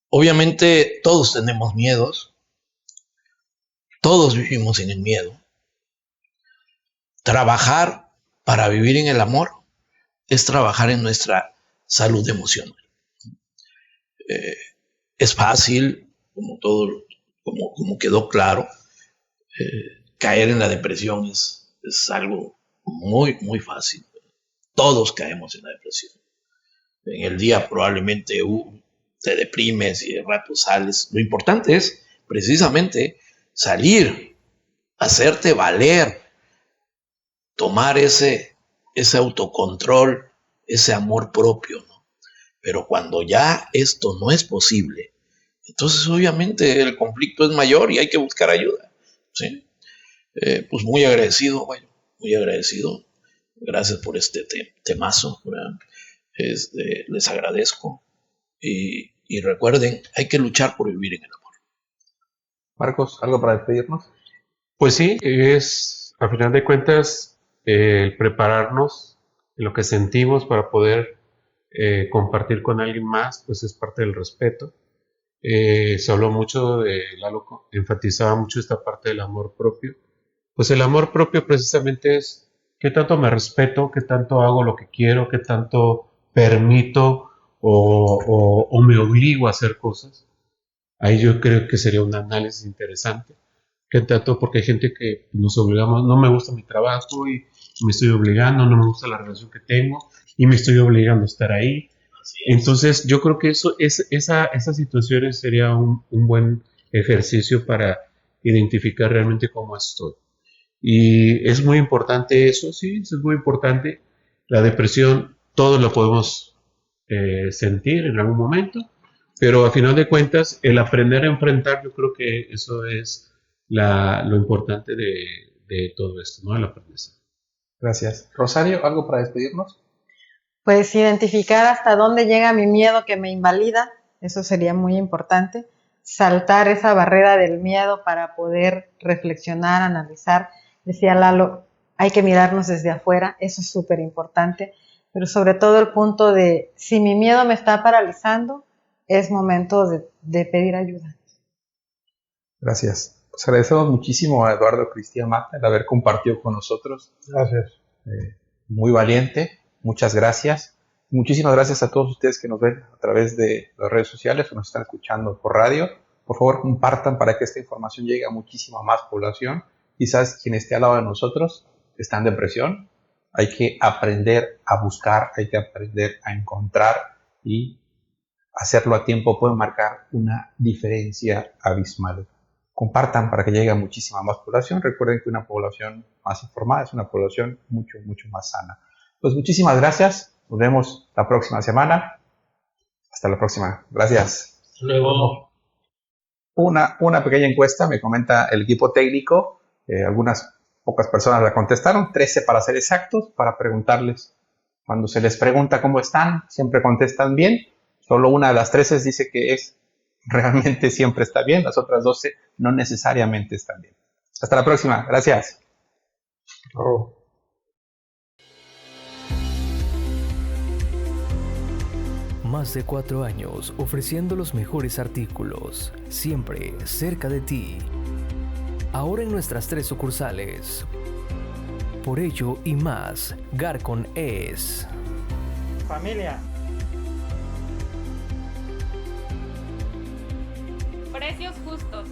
E: Obviamente, todos tenemos miedos, todos vivimos en el miedo. Trabajar para vivir en el amor es trabajar en nuestra salud emocional. Es fácil, como quedó claro, caer en la depresión es algo muy, muy fácil. Todos caemos en la depresión. En el día probablemente te deprimes y de rato sales. Lo importante es precisamente salir, hacerte valer, tomar ese autocontrol, ese amor propio, ¿no? Pero cuando ya esto no es posible, entonces obviamente el conflicto es mayor y hay que buscar ayuda, ¿sí? Pues muy agradecido, bueno, muy agradecido. Gracias por este temazo, ¿verdad? Les agradezco y recuerden, hay que luchar por vivir en el amor.
B: Marcos, ¿algo para despedirnos?
D: Pues sí, a final de cuentas, el prepararnos en lo que sentimos para poder compartir con alguien más, pues es parte del respeto. Se habló mucho Lalo enfatizaba mucho esta parte del amor propio. Pues el amor propio precisamente es qué tanto me respeto, qué tanto hago lo que quiero, qué tanto permito o me obligo a hacer cosas. Ahí yo creo que sería un análisis interesante. ¿Qué tanto? Porque hay gente que nos obligamos, no me gusta mi trabajo y me estoy obligando, no me gusta la relación que tengo y me estoy obligando a estar ahí. Entonces yo creo que esas situaciones sería un buen ejercicio para identificar realmente cómo estoy. Y es muy importante eso, sí, es muy importante. La depresión, todos lo podemos sentir en algún momento, pero a final de cuentas, el aprender a enfrentar, yo creo que eso es lo importante de todo esto, ¿no? El aprendizaje.
B: Gracias. Rosario, ¿algo para despedirnos?
C: Pues identificar hasta dónde llega mi miedo que me invalida, eso sería muy importante. Saltar esa barrera del miedo para poder reflexionar, analizar. Decía Lalo, hay que mirarnos desde afuera, eso es súper importante. Pero sobre todo el punto de, si mi miedo me está paralizando, es momento de pedir ayuda.
B: Gracias. Pues agradecemos muchísimo a Eduardo Cristian Mata el haber compartido con nosotros.
A: Gracias.
B: Muy valiente. Muchas gracias. Muchísimas gracias a todos ustedes que nos ven a través de las redes sociales o nos están escuchando por radio. Por favor, compartan para que esta información llegue a muchísima más población. Quizás quien esté al lado de nosotros está en depresión. Hay que aprender a buscar, hay que aprender a encontrar y hacerlo a tiempo puede marcar una diferencia abismal. Compartan para que llegue a muchísima más población. Recuerden que una población más informada es una población mucho, mucho más sana. Pues muchísimas gracias. Nos vemos la próxima semana. Hasta la próxima. Gracias.
E: Luego.
B: Una pequeña encuesta, me comenta el equipo técnico. Algunas pocas personas la contestaron, 13 para ser exactos, para preguntarles. Cuando se les pregunta cómo están, siempre contestan bien. Solo una de las 13 dice que realmente siempre está bien. Las otras 12 no necesariamente están bien. Hasta la próxima. Gracias.
A: Oh.
F: Más de 4 años ofreciendo los mejores artículos, siempre cerca de ti. Ahora en nuestras 3 sucursales. Por ello y más, Garcon es...
G: Familia.
H: Precios justos.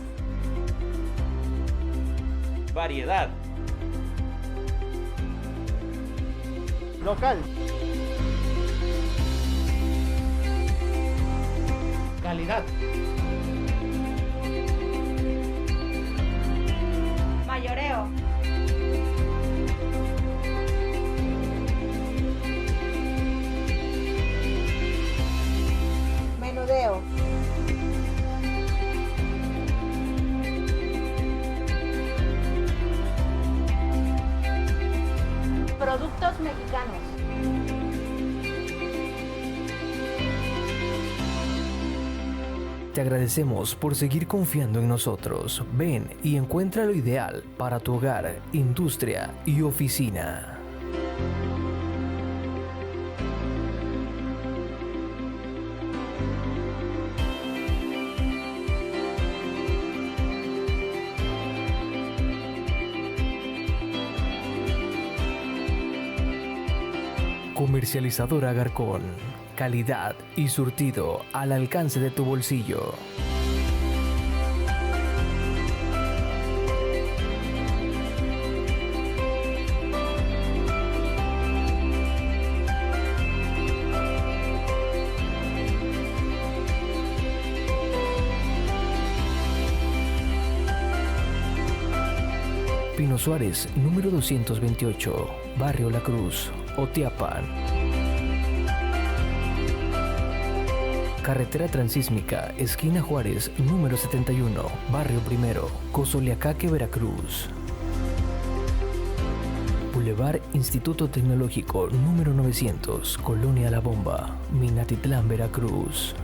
G: Variedad. Local. Calidad.
H: Mayoreo.
C: Menudeo.
H: Productos mexicanos.
F: Te agradecemos por seguir confiando en nosotros. Ven y encuentra lo ideal para tu hogar, industria y oficina. Comercializadora Garcon. Calidad y surtido al alcance de tu bolsillo. Pino Suárez, número 228, Barrio La Cruz, Otiapan. Carretera Transísmica, esquina Juárez, número 71, Barrio Primero, Cozoleacaque, Veracruz. Boulevard Instituto Tecnológico, número 900, Colonia La Bomba, Minatitlán, Veracruz.